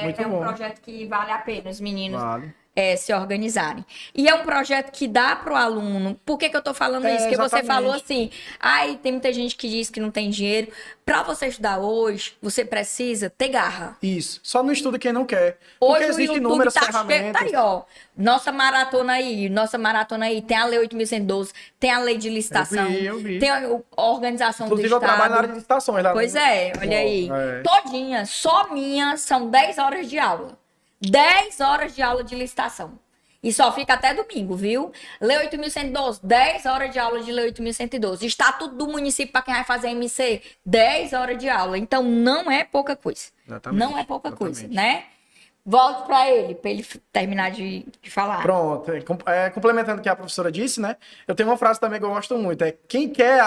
Muito É um bom. projeto que vale a pena os meninos Vale. se organizarem. E é um projeto que dá para o aluno. Por que eu tô falando isso? Porque você exatamente. falou assim, tem muita gente que diz que não tem dinheiro. Para você estudar hoje, você precisa ter garra. Isso. Só não estuda quem não quer. Porque Hoje o existem YouTube inúmeras tá cheio, ferramentas. tá aí, ó. Nossa maratona aí. Tem a Lei 8.112, tem a Lei de licitação, Eu vi. tem a organização Inclusive, do eu Estado. trabalho na área de licitações. Lá Pois olha aí. É. Todinha, só minha, são 10 horas de aula. 10 horas de aula de licitação. E só fica até domingo, viu? Lei 8.112, 10 horas de aula de Lei 8.112. Estatuto do município para quem vai fazer MC, 10 horas de aula. Então, não é pouca coisa. Exatamente, Não é pouca coisa, né? Volte para ele terminar de falar. Pronto. Complementando o que a professora disse, né? Eu tenho uma frase também que eu gosto muito. Quem quer,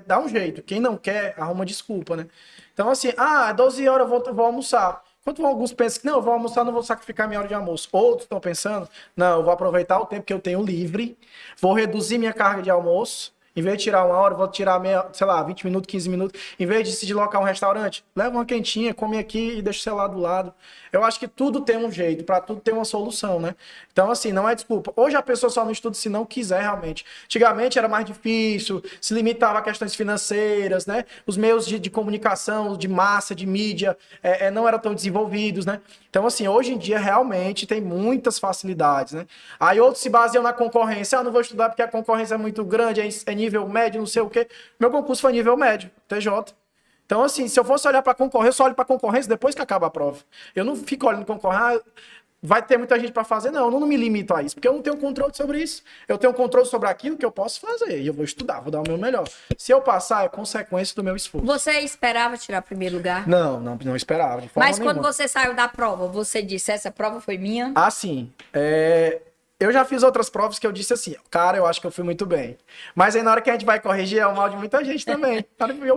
dá um jeito. Quem não quer, arruma desculpa, né? Então, assim, 12 horas eu vou almoçar. Enquanto alguns pensam que, não, eu vou almoçar, não vou sacrificar minha hora de almoço. Outros estão pensando, não, eu vou aproveitar o tempo que eu tenho livre, vou reduzir minha carga de almoço. Em vez de tirar uma hora, eu vou tirar 20 minutos, 15 minutos. Em vez de se deslocar a um restaurante, leva uma quentinha, come aqui e deixa o celular do lado. Eu acho que tudo tem um jeito, para tudo tem uma solução, né? Então, assim, não é desculpa. Hoje a pessoa só não estuda se não quiser realmente. Antigamente era mais difícil, se limitava a questões financeiras, né? Os meios de comunicação, de massa, de mídia, não eram tão desenvolvidos, né? Então, assim, hoje em dia realmente tem muitas facilidades, né? Aí outros se baseiam na concorrência. Não vou estudar porque a concorrência é muito grande, é nível médio, não sei o quê. Meu concurso foi nível médio, TJ. Então, assim, se eu fosse olhar para a concorrência, eu só olho para a concorrência depois que acaba a prova. Eu não fico olhando concorrência, vai ter muita gente para fazer, não. Eu não me limito a isso, porque eu não tenho controle sobre isso. Eu tenho controle sobre aquilo que eu posso fazer. E eu vou estudar, vou dar o meu melhor. Se eu passar, é consequência do meu esforço. Você esperava tirar primeiro lugar? Não esperava. De forma Mas quando nenhuma. você saiu da prova, você disse, essa prova foi minha? Assim, eu já fiz outras provas que eu disse assim, cara, eu acho que eu fui muito bem. Mas aí na hora que a gente vai corrigir, é o mal de muita gente também.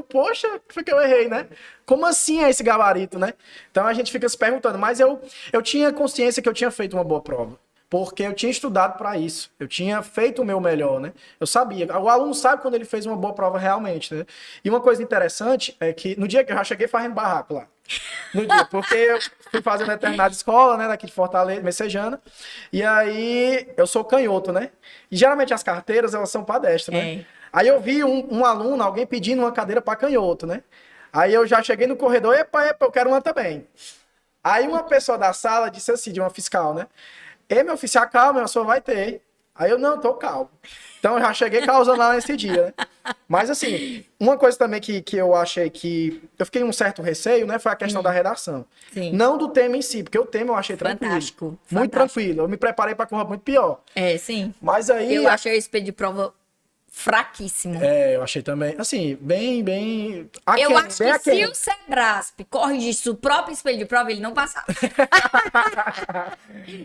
Poxa, o que foi que eu errei, né? Como assim é esse gabarito, né? Então a gente fica se perguntando. Mas eu tinha consciência que eu tinha feito uma boa prova. Porque eu tinha estudado para isso. Eu tinha feito o meu melhor, né? Eu sabia. O aluno sabe quando ele fez uma boa prova realmente, né? E uma coisa interessante é que no dia que eu já cheguei fazendo barraco lá. No dia, porque eu fui fazer uma determinada escola, né, daqui de Fortaleza, Messejana, e aí eu sou canhoto, né? E geralmente as carteiras, elas são para destra, né? Aí eu vi um aluno, alguém pedindo uma cadeira para canhoto, né? Aí eu já cheguei no corredor, epa, eu quero uma também. Aí uma pessoa da sala disse assim, de uma fiscal, né? Ei, meu filho, se acalma, a sua vai ter. Aí eu, não, tô calmo. Então eu já cheguei causando lá nesse dia, né? Mas assim, uma coisa também que eu achei que... Eu fiquei um certo receio, né? Foi a questão da redação. Sim. Não do tema em si, porque o tema eu achei tranquilo. Fantástico. Muito tranquilo. Eu me preparei para correr muito pior. Sim. Mas aí... Eu achei o espelho de prova fraquíssimo. Eu achei também. Assim, bem... Eu acho que se o Sebrasp corrigisse o próprio espelho de prova, ele não passava.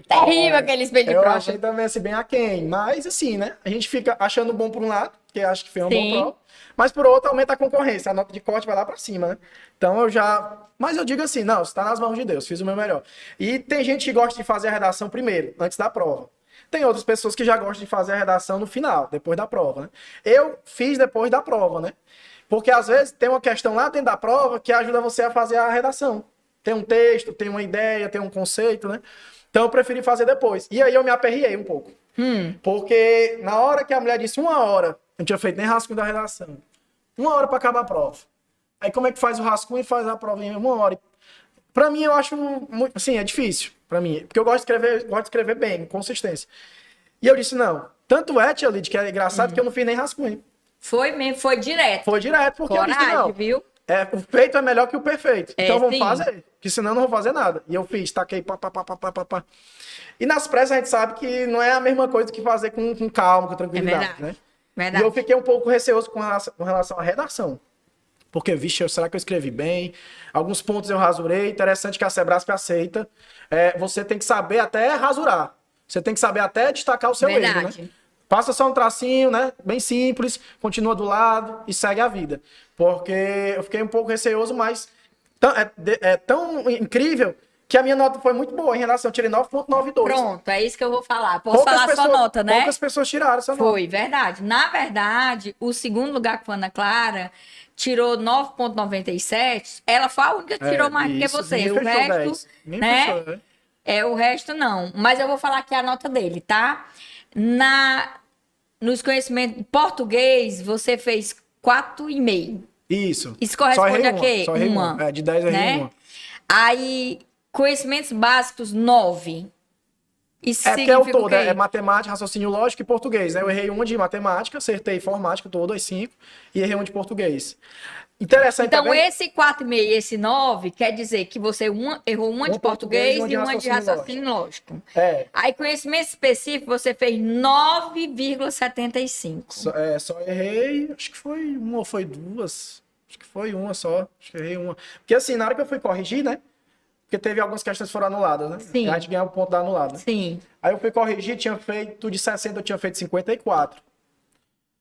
Terrível aquele espelho de prova. Eu achei também assim, bem aquém. Mas assim, né? A gente fica achando bom por um lado, porque acho que foi uma boa prova. Mas por outro, aumenta a concorrência. A nota de corte vai lá pra cima, né? Então eu já... Mas eu digo assim, não, está nas mãos de Deus, fiz o meu melhor. E tem gente que gosta de fazer a redação primeiro, antes da prova. Tem outras pessoas que já gostam de fazer a redação no final, depois da prova, né? Eu fiz depois da prova, né? Porque às vezes tem uma questão lá dentro da prova que ajuda você a fazer a redação. Tem um texto, tem uma ideia, tem um conceito, né? Então eu preferi fazer depois. E aí eu me aperriei um pouco. Porque na hora que a mulher disse 1 hora, eu não tinha feito nem rascunho da redação. 1 hora para acabar a prova. Aí como é que faz o rascunho e faz a prova em 1 hora? Pra mim eu acho muito, assim, é difícil. Pra mim, porque eu gosto de escrever bem, com consistência. E eu disse, não. Tanto é, Tia Lid, que é engraçado que eu não fiz nem rascunho. Foi mesmo, foi direto. Foi direto, porque Coragem, eu disse, não. Viu? O feito é melhor que o perfeito. Então vamos sim. fazer, porque senão eu não vou fazer nada. E eu fiz, taquei, pá. E nas pressas a gente sabe que não é a mesma coisa que fazer com calma, com tranquilidade, né? Verdade. E eu fiquei um pouco receoso com relação à redação. Porque, vixe, será que eu escrevi bem? Alguns pontos eu rasurei. Interessante que a Sebrasp aceita. Você tem que saber até rasurar. Você tem que saber até destacar o seu erro, né? Passa só um tracinho, né? Bem simples, continua do lado e segue a vida. Porque eu fiquei um pouco receoso, mas é tão incrível que a minha nota foi muito boa em relação. Eu tirei 9,92. Pronto, é isso que eu vou falar. Posso falar a sua nota, né? Poucas pessoas tiraram essa nota. Foi, verdade. Na verdade, o segundo lugar com a Ana Clara tirou 9,97. Ela foi a única que tirou mais do que você. O resto, né? O resto não. Mas eu vou falar aqui a nota dele, tá? Nos conhecimentos português, você fez 4,5. Isso. Isso corresponde a quê? Só uma. De 10 eu errei uma. Aí, conhecimentos básicos, 9. Isso porque é o todo, o quê? é matemática, raciocínio lógico e português, né? Eu errei uma de matemática, acertei informática, todo, as 5, e errei uma de português. Interessante então, também... esse 4,5 e esse 9 quer dizer que você errou uma de português e uma de raciocínio lógico. Aí, conhecimento específico, você fez 9,75. Só errei, acho que foi uma ou foi duas. Acho que foi uma só. Acho que errei uma. Porque assim, na hora que eu fui corrigir, né? porque teve algumas questões que foram anuladas, né? Sim. E a gente ganhava o ponto da anulada, né? Sim. Aí eu fui corrigir, tinha feito de 60, eu tinha feito 54.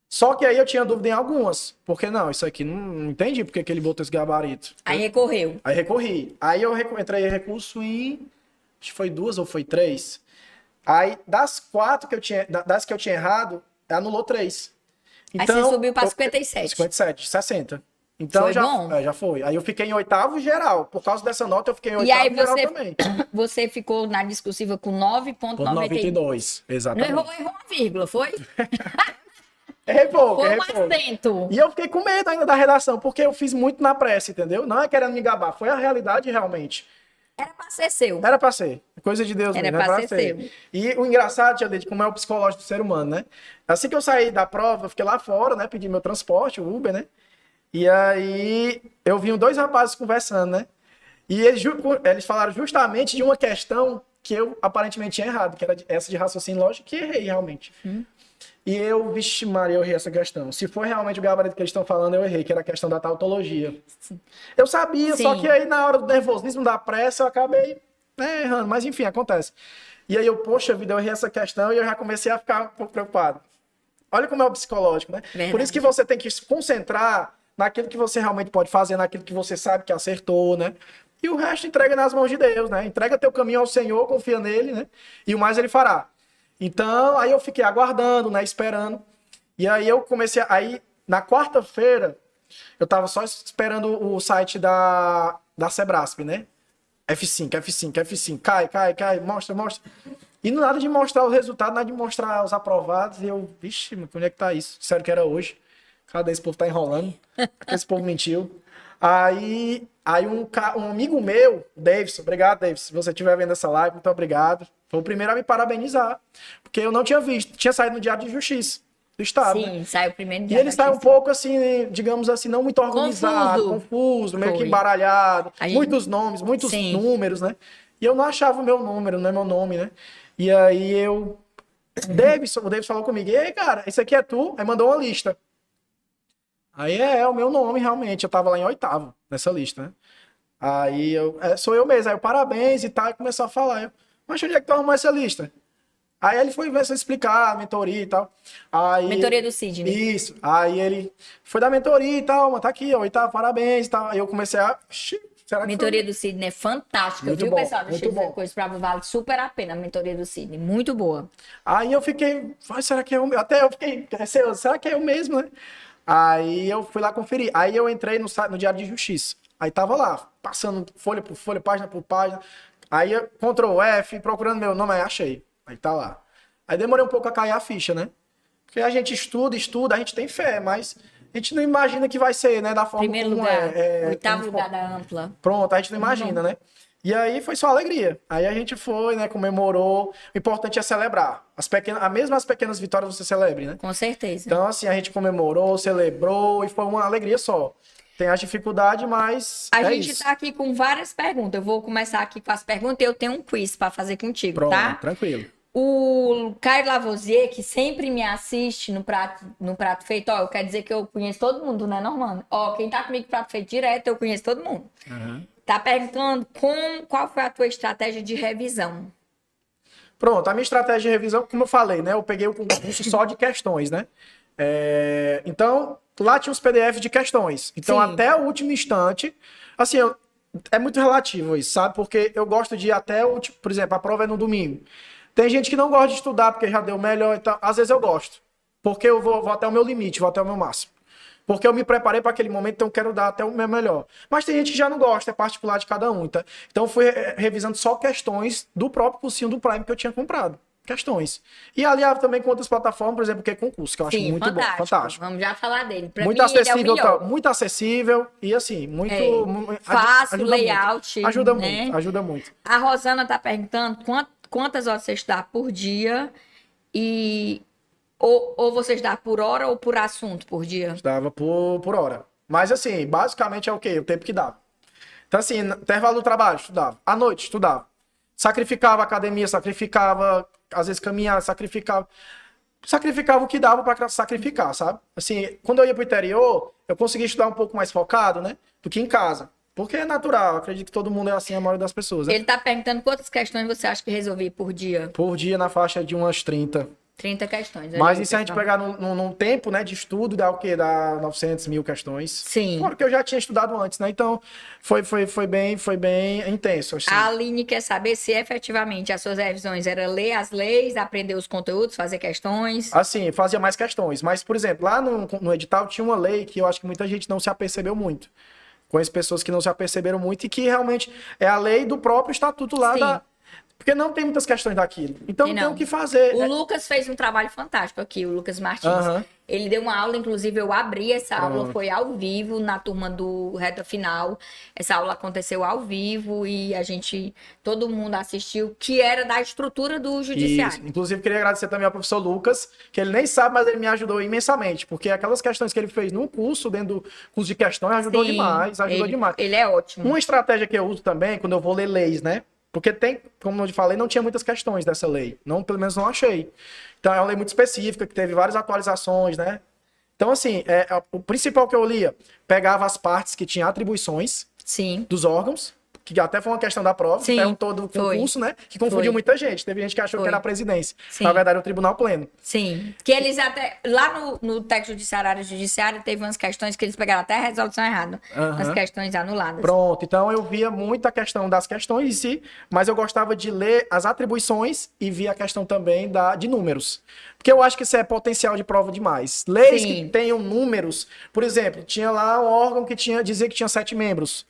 Só que aí eu tinha dúvida em algumas. Porque não, isso aqui não entendi porque que ele botou esse gabarito. Aí recorreu. Aí recorri. Aí eu entrei em recurso em... Acho que foi 2 ou foi 3. Aí das 4 que eu tinha... Das que eu tinha errado, anulou 3. Aí você subiu pra 57. 57, 60. Então Foi já, bom? já foi. Aí eu fiquei em oitavo geral. Por causa dessa nota, eu fiquei em E aí oitavo geral também. você ficou na discursiva com Ponto 9,92. 92, Não exatamente. errou uma vírgula, foi? Errei pouco, Foi errei um pouco. acento. E eu fiquei com medo ainda da redação, porque eu fiz muito na pressa, entendeu? Não é querendo me gabar, foi a realidade realmente. Era pra ser seu. Era pra ser. Coisa de Deus Era mesmo, pra ser seu. E o engraçado, tia Deide, como é o psicológico do ser humano, né? Assim que eu saí da prova, eu fiquei lá fora, né? Pedi meu transporte, o Uber, né? E aí eu vi 2 rapazes conversando, né? E eles falaram justamente de uma questão que eu aparentemente tinha errado, que era essa de raciocínio lógico, que errei realmente. E eu, vixe Maria, eu errei essa questão. Se for realmente o gabarito que eles estão falando, eu errei, que era a questão da tautologia. Eu sabia, Sim. só que aí na hora do nervosismo, da pressa, eu acabei errando. Mas enfim, acontece. E aí eu, poxa vida, eu errei essa questão e eu já comecei a ficar um pouco preocupado. Olha como é o psicológico, né? Verdade. Por isso que você tem que se concentrar naquilo que você realmente pode fazer, naquilo que você sabe que acertou, né? E o resto entrega nas mãos de Deus, né? Entrega teu caminho ao Senhor, confia nele, né? E o mais ele fará. Então, aí eu fiquei aguardando, né? Esperando. E aí eu comecei... Aí, na quarta-feira, eu tava só esperando o site da Sebrasp, né? F5, F5, F5. Cai. Mostra. E nada de mostrar o resultado, nada de mostrar os aprovados. E eu, vixe, mas onde é que tá isso? Disseram que era hoje. Cadê esse povo tá enrolando? Porque esse povo mentiu. Aí um amigo meu, Davidson, obrigado, Davidson. Se você estiver vendo essa live, muito obrigado. Foi o primeiro a me parabenizar. Porque eu não tinha visto. Tinha saído no Diário de Justiça do Estado. Sim, né? saiu primeiro E dia. ele saiu um pouco assim, digamos assim, não muito organizado, confuso, meio que Foi. embaralhado. A gente- Muitos nomes, muitos Sim. números, né? E eu não achava o meu número, não é meu nome, né? E aí o Davidson falou comigo, e aí, cara, isso aqui é tu? Aí mandou uma lista. Aí é o meu nome, realmente. Eu tava lá em oitavo, nessa lista, né? Aí sou eu mesmo. Aí eu, parabéns e tal, e começou a falar. Eu, mas onde é que tu arrumou essa lista? Aí ele foi ver se eu explicar, a mentoria e tal. Aí, Mentoria do Sidney. Isso. Aí ele foi da mentoria e tal, mas tá aqui, ó, oitavo, parabéns e tal. Aí eu comecei a... Será que Mentoria do Sidney é fantástica, Muito viu, bom, pessoal? Deixa eu muito dizer bom. coisa pra você, vale super a pena a mentoria do Sidney. Muito boa. Aí eu fiquei, será que é eu mesmo? Até eu fiquei receoso, será que é eu mesmo, né? Aí eu fui lá conferir. Aí eu entrei no Diário de Justiça. Aí tava lá, passando folha por folha, página por página. Aí Ctrl F, procurando meu nome, aí achei. Aí tá lá. Aí demorei um pouco a cair a ficha, né? Porque a gente estuda, a gente tem fé, mas a gente não imagina que vai ser, né? Da forma Primeiro como lugar, oitavo como lugar da Ampla. Pronto, a gente não imagina, né? E aí foi só alegria. Aí a gente foi, né? Comemorou. O importante é celebrar. Mesmo as pequenas vitórias você celebre, né? Com certeza. Então, assim, a gente comemorou, celebrou e foi uma alegria só. Tem as dificuldades, mas A é gente isso. tá aqui com várias perguntas. Eu vou começar aqui com as perguntas e eu tenho um quiz pra fazer contigo, Pronto, tá? tranquilo. O Caio Lavoisier, que sempre me assiste no Prato Feito, ó, eu quero dizer que eu conheço todo mundo, né, Normando? Ó, quem tá comigo no Prato Feito direto, eu conheço todo mundo. Tá perguntando qual foi a tua estratégia de revisão? Pronto, a minha estratégia de revisão, como eu falei, né? Eu peguei o concurso só de questões, né? Então, lá tinha os PDF de questões. Então, Sim. até o último instante, assim, é muito relativo isso, sabe? Porque eu gosto de ir até o, tipo, por exemplo, a prova é no domingo. Tem gente que não gosta de estudar porque já deu melhor e tal. Às vezes eu gosto. Porque eu vou até o meu limite, vou até o meu máximo. Porque eu me preparei para aquele momento, então eu quero dar até o meu melhor. Mas tem gente que já não gosta, é particular de cada um. Tá? Então eu fui revisando só questões do próprio cursinho do Prime que eu tinha comprado. Questões. E aliado também com outras plataformas, por exemplo, que é concurso, que eu acho Sim, muito bom, fantástico. Vamos já falar dele. Pra Muito mim, ele é o acessível, melhor. muito acessível e assim, muito Fácil, ajuda layout, muito. Ajuda né? muito, ajuda muito. A Rosana tá perguntando quantas horas você estudar por dia e ou você estudar por hora ou por assunto por dia? Dava por hora. Mas assim, basicamente é o quê? O tempo que dava. Então assim, no intervalo do trabalho, estudava. À noite, estudava. Sacrificava a academia, sacrificava, às vezes caminhar, sacrificava o que dava para sacrificar, sabe? Assim, quando eu ia pro interior, eu conseguia estudar um pouco mais focado, né? Do que em casa. Porque é natural, acredito que todo mundo é assim, a maioria das pessoas. Né? Ele tá perguntando quantas questões você acha que resolvi por dia? Por dia, na faixa de umas 30. 30 questões. Mas aí, e se a gente pegar num tempo, né, de estudo, dá o quê? Dá 900 mil questões. Sim. Porque eu já tinha estudado antes, né? Então, foi bem intenso. Assim. A Aline quer saber se efetivamente as suas revisões era ler as leis, aprender os conteúdos, fazer questões. Assim, fazia mais questões. Mas, por exemplo, lá no edital tinha uma lei que eu acho que muita gente não se apercebeu muito. Conheço pessoas que não se aperceberam muito e que realmente é a lei do próprio estatuto lá da... Porque não tem muitas questões daquilo. Então não tem o que fazer. O Lucas fez um trabalho fantástico aqui, o Lucas Martins. Ele deu uma aula, inclusive eu abri essa aula, foi ao vivo, na turma do Reta Final. Essa aula aconteceu ao vivo e todo mundo assistiu, que era da estrutura do judiciário. Isso. Inclusive, queria agradecer também ao professor Lucas, que ele nem sabe, mas ele me ajudou imensamente. Porque aquelas questões que ele fez no curso, dentro do curso de questões, ajudou demais. Ele é ótimo. Uma estratégia que eu uso também, quando eu vou ler leis, né? Porque tem, como eu te falei, não tinha muitas questões dessa lei. Não, pelo menos não achei. Então é uma lei muito específica, que teve várias atualizações, né? Então, assim, o principal que eu lia, pegava as partes que tinham atribuições dos órgãos, que até foi uma questão da prova, perguntou do concurso, né? Que confundiu muita gente. Teve gente que achou que era a presidência. Na verdade, era o Tribunal Pleno. Sim. Que eles até... Lá no texto judiciário teve umas questões que eles pegaram até a resolução errada. As questões anuladas. Pronto. Então, eu via muita questão das questões em si, mas eu gostava de ler as atribuições e via a questão também de números. Porque eu acho que isso é potencial de prova demais. Leis que tenham números... Por exemplo, tinha lá um órgão que dizia que tinha 7 membros.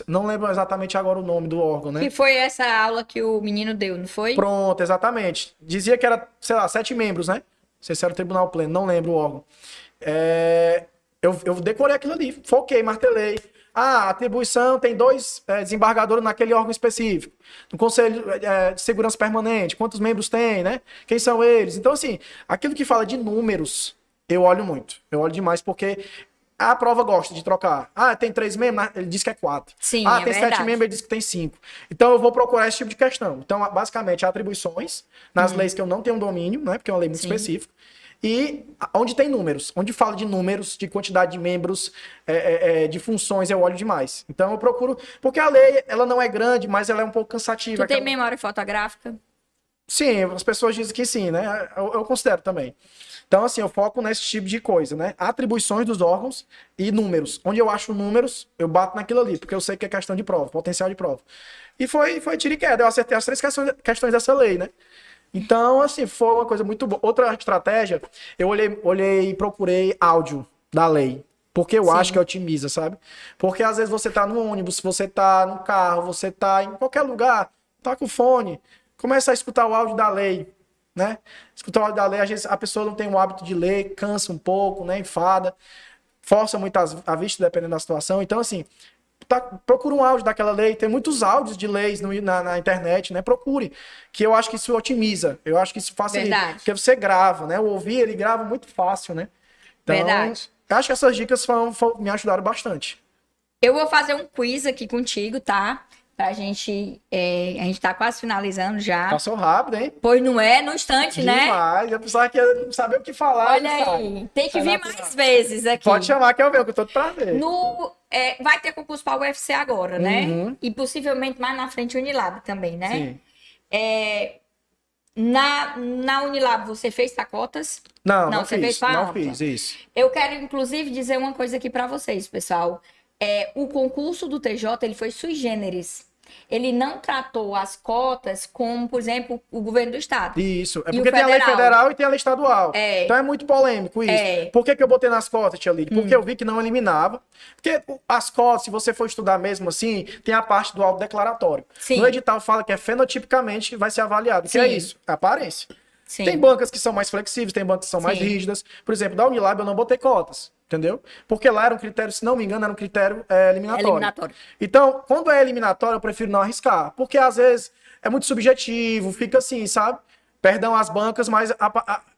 Não lembro exatamente agora o nome do órgão, né? Que foi essa aula que o menino deu, não foi? Pronto, exatamente. Dizia que era, sei lá, 7 membros, né? Não sei se era o Tribunal Pleno, não lembro o órgão. Eu decorei aquilo ali, foquei, martelei. A atribuição tem 2 desembargadores naquele órgão específico. No Conselho de Segurança Permanente, quantos membros tem, né? Quem são eles? Então, assim, aquilo que fala de números, eu olho muito. Eu olho demais porque... A prova gosta de trocar. Tem 3 membros? Ele diz que é 4. Sim, tem 7 membros? Ele diz que tem 5. Então, eu vou procurar esse tipo de questão. Então, basicamente, atribuições nas leis que eu não tenho domínio, né? Porque é uma lei muito específica. E onde tem números. Onde fala de números, de quantidade de membros, de funções, eu olho demais. Então, eu procuro... Porque a lei, ela não é grande, mas ela é um pouco cansativa. Tu tem memória fotográfica? Sim, as pessoas dizem que sim, né? Eu considero também. Então, assim, eu foco nesse tipo de coisa, né? Atribuições dos órgãos e números. Onde eu acho números, eu bato naquilo ali, porque eu sei que é questão de prova, potencial de prova. E foi tiro e queda. Eu acertei as 3 questões dessa lei, né? Então, assim, foi uma coisa muito boa. Outra estratégia, eu olhei e procurei áudio da lei. Porque eu acho que otimiza, sabe? Porque às vezes você tá no ônibus, você tá no carro, você tá em qualquer lugar, tá com fone, começa a escutar o áudio da lei. Né? Escutar o áudio da lei, às vezes a pessoa não tem o hábito de ler, cansa um pouco, né? Enfada, força muito a vista, dependendo da situação. Então, assim, procura um áudio daquela lei. Tem muitos áudios de leis na internet, né? Procure, que eu acho que isso otimiza, eu acho que isso facilita. Verdade. Porque você grava, né? O ouvir, ele grava muito fácil, né? Então, Verdade. Eu acho que essas dicas me ajudaram bastante. Eu vou fazer um quiz aqui contigo, tá? Pra gente... a gente tá quase finalizando já. Passou rápido, hein? Pois não é? No instante, né? Demais. Eu pensava que ia saber o que falar. Olha aí. Tem que vir mais vezes aqui. Pode chamar que eu venho, que eu tô pra ver. Vai ter concurso para o UFC agora, né? E possivelmente mais na frente o Unilab também, né? Sim. Na Unilab você fez tacotas? Não você fiz. fez pra Não ampla. fiz, isso. Eu quero, inclusive, dizer uma coisa aqui para vocês, pessoal. O concurso do TJ, ele foi sui generis. Ele não tratou as cotas como, por exemplo, o governo do estado. Isso. É E porque o tem a lei federal. federal e tem a lei estadual. Então é muito polêmico isso. Por que eu botei nas cotas, Tia Lídia? Porque eu vi que não eliminava. Porque as cotas, se você for estudar mesmo assim, tem a parte do autodeclaratório. Sim. No edital fala que é fenotipicamente que vai ser avaliado. O que é isso? A aparência. Sim. Tem bancas que são mais flexíveis, tem bancas que são mais rígidas. Por exemplo, da Unilab eu não botei cotas. Entendeu? Porque lá era um critério, se não me engano, era um critério eliminatório. Então, quando é eliminatório, eu prefiro não arriscar. Porque às vezes é muito subjetivo, fica assim, sabe? Perdão as bancas, mas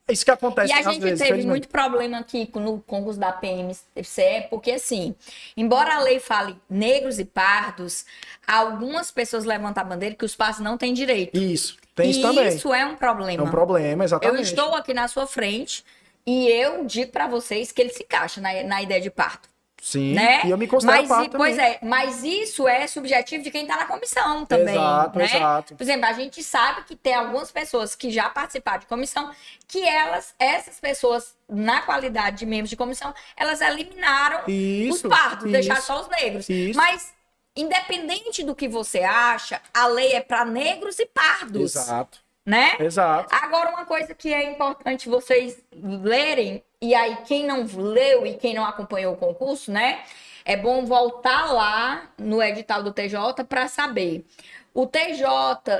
isso que acontece às vezes. E a gente teve muito problema aqui no concurso da PMCE, porque assim, embora a lei fale negros e pardos, algumas pessoas levantam a bandeira que os pardos não têm direito. Isso, tem isso também. E isso é um problema. É um problema, exatamente. Eu estou aqui na sua frente e eu digo pra vocês que ele se encaixa na ideia de parto. Sim, né? e eu me considero Mas, parte pois também. é, mas isso é subjetivo de quem está na comissão também, Exato, né? exato. Por exemplo, a gente sabe que tem algumas pessoas que já participaram de comissão, que essas pessoas, na qualidade de membros de comissão, elas eliminaram os Isso, pardos, deixaram isso, só os negros. isso. Mas, independente do que você acha, a lei é para negros e pardos, Exato, né? exato. Agora, uma coisa que é importante vocês lerem, e aí quem não leu e quem não acompanhou o concurso, né? É bom voltar lá no edital do TJ para saber. O TJ,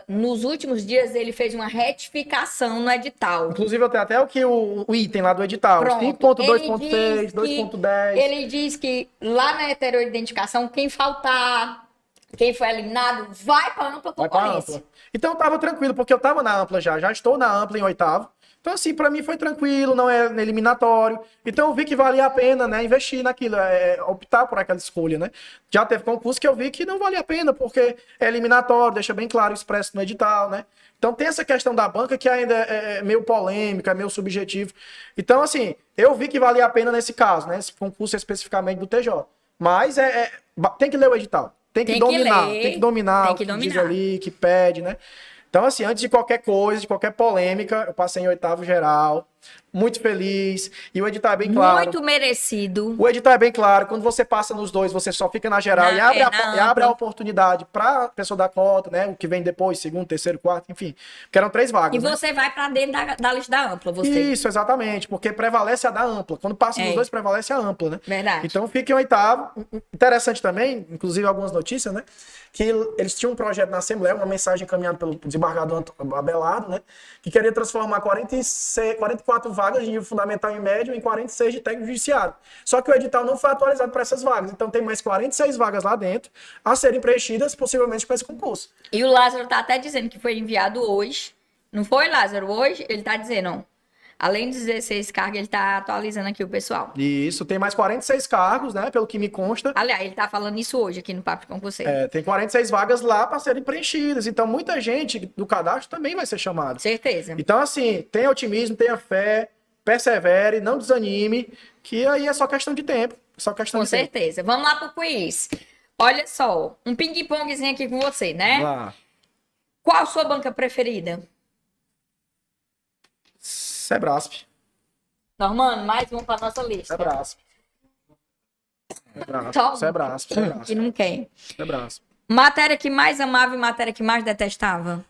nos últimos dias, ele fez uma retificação no edital. Inclusive, eu tenho até o item lá do edital. Pronto. 5.2.6, 2.10. Ele diz que lá na heteroidentificação, quem faltar, quem foi eliminado, vai para ampla Vai pra concorrência. ampla. Então eu tava tranquilo, porque eu tava na ampla já estou na ampla em oitavo. Então, assim, pra mim foi tranquilo, não é eliminatório. Então eu vi que valia a pena, né, investir naquilo, optar por aquela escolha, né? Já teve concurso que eu vi que não valia a pena, porque é eliminatório, deixa bem claro, expresso no edital, né? Então tem essa questão da banca que ainda é meio polêmica, é meio subjetivo. Então, assim, eu vi que valia a pena nesse caso, né? Esse concurso especificamente do TJ. Mas tem que ler o edital. Tem que dominar, ler, tem que dominar tem o que que diz dominar. ali, que pede, né? Então, assim, antes de qualquer coisa, de qualquer polêmica, eu passei em oitavo geral, muito feliz, e o edital é bem claro. Muito merecido. O edital é bem claro, quando você passa nos dois, você só fica na geral e abre, Na e abre a ampla. oportunidade para a pessoa da cota, né? O que vem depois, segundo, terceiro, quarto, enfim. Porque eram 3 vagas, E né? você vai para dentro da lista da ampla, você. Isso, exatamente, porque prevalece a da ampla. Quando passa nos dois, prevalece a ampla, né? Verdade. Então fica em oitavo. Interessante também, inclusive algumas notícias, né? Que eles tinham um projeto na Assembleia, uma mensagem encaminhada pelo desembargador Abelardo, né? Que queria transformar 44 vagas de nível fundamental e médio em 46 de técnico judiciário. Só que o edital não foi atualizado para essas vagas. Então tem mais 46 vagas lá dentro a serem preenchidas, possivelmente com esse concurso. E o Lázaro tá até dizendo que foi enviado hoje. Não foi, Lázaro? Hoje ele tá dizendo, ó, além dos 16 cargos, ele tá atualizando aqui o pessoal. E isso, tem mais 46 cargos, né? Pelo que me consta. Aliás, ele tá falando isso hoje aqui no Papo com você. Tem 46 vagas lá para serem preenchidas. Então, muita gente do cadastro também vai ser chamada. Certeza. Então, assim, tenha otimismo, tenha fé, persevere, não desanime, que aí é só questão de tempo. Só questão Com de tempo. certeza. Vamos lá pro quiz. Olha só, um ping-pongzinho aqui com você, né? Vamos lá. Qual a sua banca preferida? Sebrasp. Normando, mais um pra nossa lista. Sebrasp. Só um. Sebrasp. Que não quer. Sebrasp. Matéria que mais amava e matéria que mais detestava?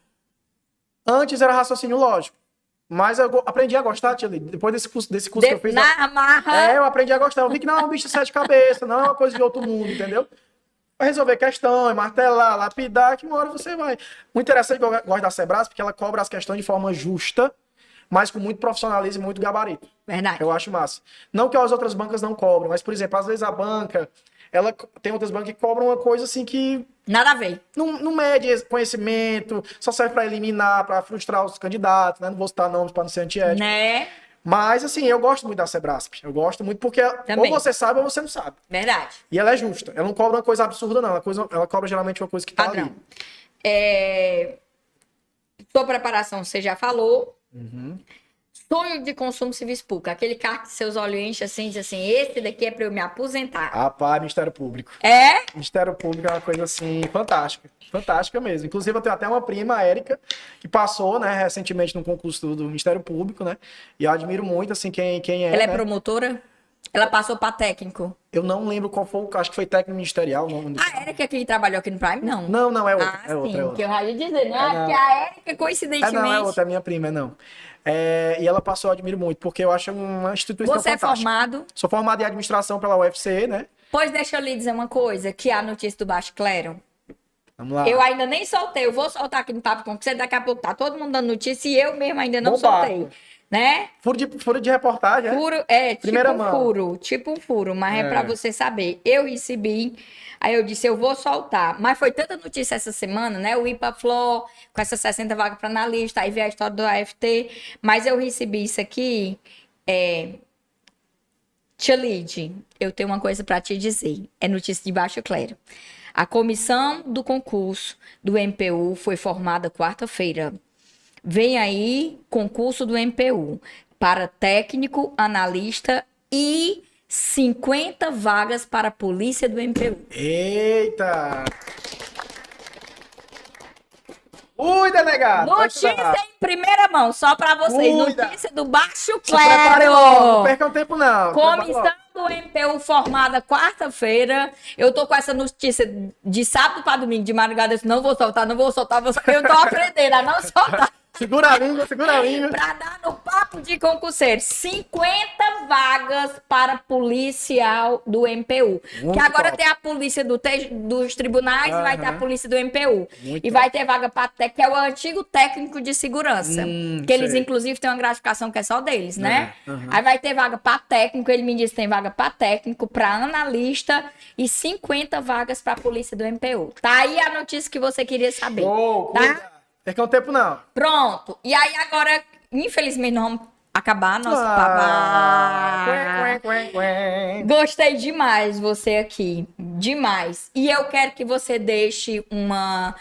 Antes era raciocínio lógico. Mas eu aprendi a gostar, Tia Lídia. Depois desse curso que eu fiz. Na amarra. Eu aprendi a gostar. Eu vi que não é um bicho de 7 cabeças, não é uma coisa de outro mundo, entendeu? Vai resolver questões, martelar, lapidar, que uma hora você vai. O interessante que eu gosto da Sebrasp, porque ela cobra as questões de forma justa, mas com muito profissionalismo e muito gabarito. Verdade. Eu acho massa. Não que as outras bancas não cobram, mas, por exemplo, às vezes a banca, ela tem outras bancas que cobram uma coisa assim que Nada a ver. não mede esse conhecimento, só serve para eliminar, para frustrar os candidatos, né? Não vou citar nomes para não ser antiético. Né? Mas, assim, eu gosto muito da Sebrasp. Eu gosto muito porque Também. ou você sabe ou você não sabe. Verdade. E ela é justa. Ela não cobra uma coisa absurda, não. Ela cobra geralmente uma coisa que tá Padrão. ali. Sua preparação, você já falou. Uhum. Sonho de consumo serviço público. Aquele carro que seus olhos enchem assim, diz assim, esse daqui é para eu me aposentar. Rapaz, Ministério Público. É? Ministério Público é uma coisa, assim, fantástica. Fantástica mesmo. Inclusive, eu tenho até uma prima, a Érica, que passou, né, recentemente no concurso do Ministério Público, né? E eu admiro muito, assim, quem é. Ela é né? promotora? Ela passou para técnico. Eu não lembro qual foi, acho que foi técnico ministerial. A Érica que trabalhou aqui no Prime, não. Não, é outra. Ah, é outra, sim, é outra. que eu já ia dizer, não, não. que a Érica, coincidentemente... Não, é outra, é minha prima, não. E ela passou, eu admiro muito, porque eu acho uma instituição Você é fantástica. formado? Sou formado em administração pela UFC, né? Pois deixa eu lhe dizer uma coisa, que a notícia do Baixo Clero, Vamos lá. eu ainda nem soltei, eu vou soltar aqui no Papo com você, daqui a pouco tá todo mundo dando notícia e eu mesmo ainda não Bom barco. soltei, né? Furo de reportagem, né? Furo, Primeira tipo um mão. furo, tipo um furo, mas é É. pra você saber. Eu recebi, aí eu disse, eu vou soltar. Mas foi tanta notícia essa semana, né? O IPA-FLO, com essas 60 vagas para analista, aí veio a história do AFT, mas eu recebi isso aqui, Tia Lide, eu tenho uma coisa para te dizer, é notícia de Baixo Clero. A comissão do concurso do MPU foi formada quarta-feira. Vem aí concurso do MPU para técnico, analista e 50 vagas para a polícia do MPU. Eita! Ui, delegado! Notícia em primeira mão, só para vocês. Cuida. Notícia do Baixo Se prepare logo, não Clero. percam tempo não. Comissão do MPU formada quarta-feira. Eu tô com essa notícia de sábado para domingo, de madrugada. Eu disse, não vou soltar. Eu tô aprendendo a não soltar. Segura a língua, segura a língua. Pra dar no papo de concurseiro, 50 vagas para policial do MPU. Que agora top. tem a polícia dos tribunais e vai ter a Aham. polícia do MPU. Muito E vai ter vaga para que é o antigo técnico de segurança. Que eles, sei. inclusive, têm uma gratificação que é só deles, né? Aham. Aí vai ter vaga para técnico, ele me disse que tem vaga para técnico, para analista e 50 vagas para a polícia do MPU. Tá aí a notícia que você queria saber. Show, tá? cuida. Percam tempo não. Pronto. E aí agora, infelizmente, nós vamos acabar nosso Quen, papo. quen, quen. Gostei demais você aqui. Demais. E eu quero que você deixe uma...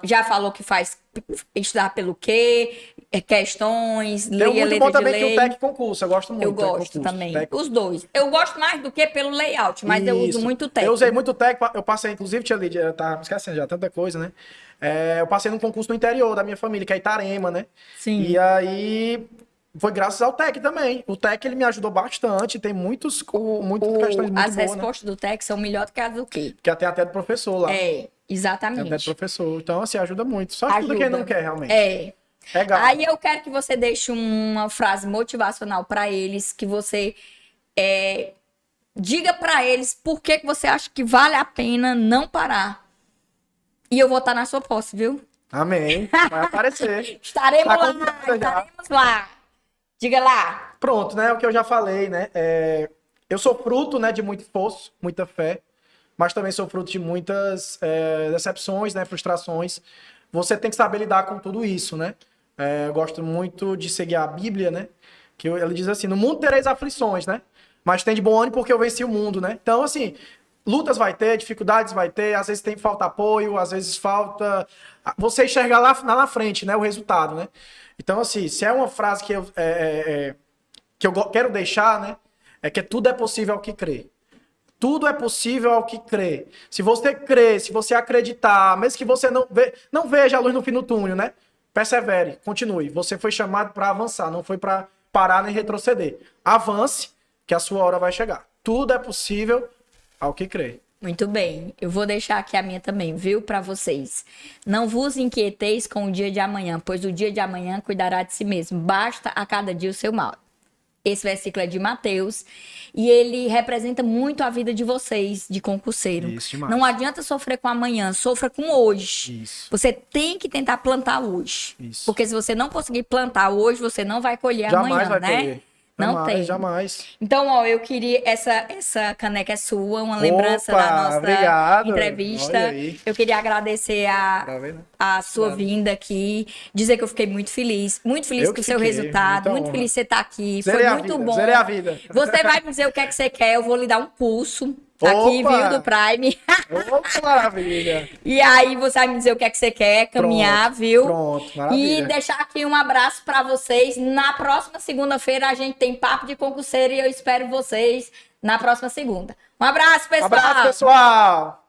Já falou que faz estudar pelo quê? Questões, Tem leia muito letra bom de também que lei. o TEC concurso. Eu gosto muito. Eu do TEC gosto concurso. também. TEC. Os dois. Eu gosto mais do que pelo layout, mas eu uso Isso. muito TEC. Eu usei muito TEC, eu passei, inclusive, tia Lídia, eu tava esquecendo já, tanta coisa, né? Eu passei num concurso no interior da minha família, que é Itarema, né? Sim. E aí, foi graças ao TEC também. O TEC, ele me ajudou bastante, tem muitas questões muito As boas, né? respostas do TEC são melhores do que as do quê? Porque tem até do professor lá. É, Tem até do exatamente. professor. Então, assim, ajuda muito. Só ajuda quem Ajuda. não quer, realmente. É. Legal. Aí eu quero que você deixe uma frase motivacional para eles, que você diga para eles por que que você acha que vale a pena não parar. E eu vou estar na sua posse, viu? Amém. Vai aparecer. Estaremos Tá lá, convidada já. estaremos lá. Diga lá. Pronto, né? O que eu já falei, né? Eu sou fruto, né, de muito esforço, muita fé, mas também sou fruto de muitas decepções, né, frustrações. Você tem que saber lidar com tudo isso, né? Eu gosto muito de seguir a Bíblia, né? Ele diz assim: no mundo tereis aflições, né? Mas tem de bom ânimo porque eu venci o mundo, né? Então, assim, lutas vai ter, dificuldades vai ter, às vezes tem falta apoio, às vezes falta você enxergar lá na frente, né, o resultado, né? Então, assim, se é uma frase que eu quero deixar, né, é que tudo é possível ao que crê. Tudo é possível ao que crê. Se você crer, se você acreditar, mesmo que você não veja a luz no fim do túnel, né? Persevere, continue. Você foi chamado para avançar, não foi para parar nem retroceder. Avance, que a sua hora vai chegar. Tudo é possível ao que crê. Muito bem. Eu vou deixar aqui a minha também, viu, para vocês. Não vos inquieteis com o dia de amanhã, pois o dia de amanhã cuidará de si mesmo. Basta a cada dia o seu mal. Esse versículo é de Mateus e ele representa muito a vida de vocês, de concurseiro. Isso, demais. Não adianta sofrer com amanhã, sofra com hoje. Isso. Você tem que tentar plantar hoje. Isso. Porque se você não conseguir plantar hoje, você não vai colher Jamais amanhã, vai né? colher. Não Jamais, tem. jamais. Então, ó, eu queria. Essa caneca é sua, uma lembrança Opa, da nossa obrigado. entrevista. Olha aí. Eu queria agradecer Tá vendo? a sua Claro. vinda aqui, dizer que eu fiquei muito feliz Eu com que o seu fiquei, resultado, muita muito honra. feliz de você estar aqui. Zerei Foi a muito vida, bom. zerei a vida. Você vai me dizer o que é que você quer, eu vou lhe dar um curso aqui, Opa! viu, do Prime. Opa, maravilha. E aí você vai me dizer o que é que você quer, caminhar, Pronto, viu? pronto, E maravilha. deixar aqui um abraço pra vocês. Na próxima segunda-feira a gente tem Papo de Concurseiro e eu espero vocês na próxima segunda. Um abraço, pessoal! Abraço, pessoal.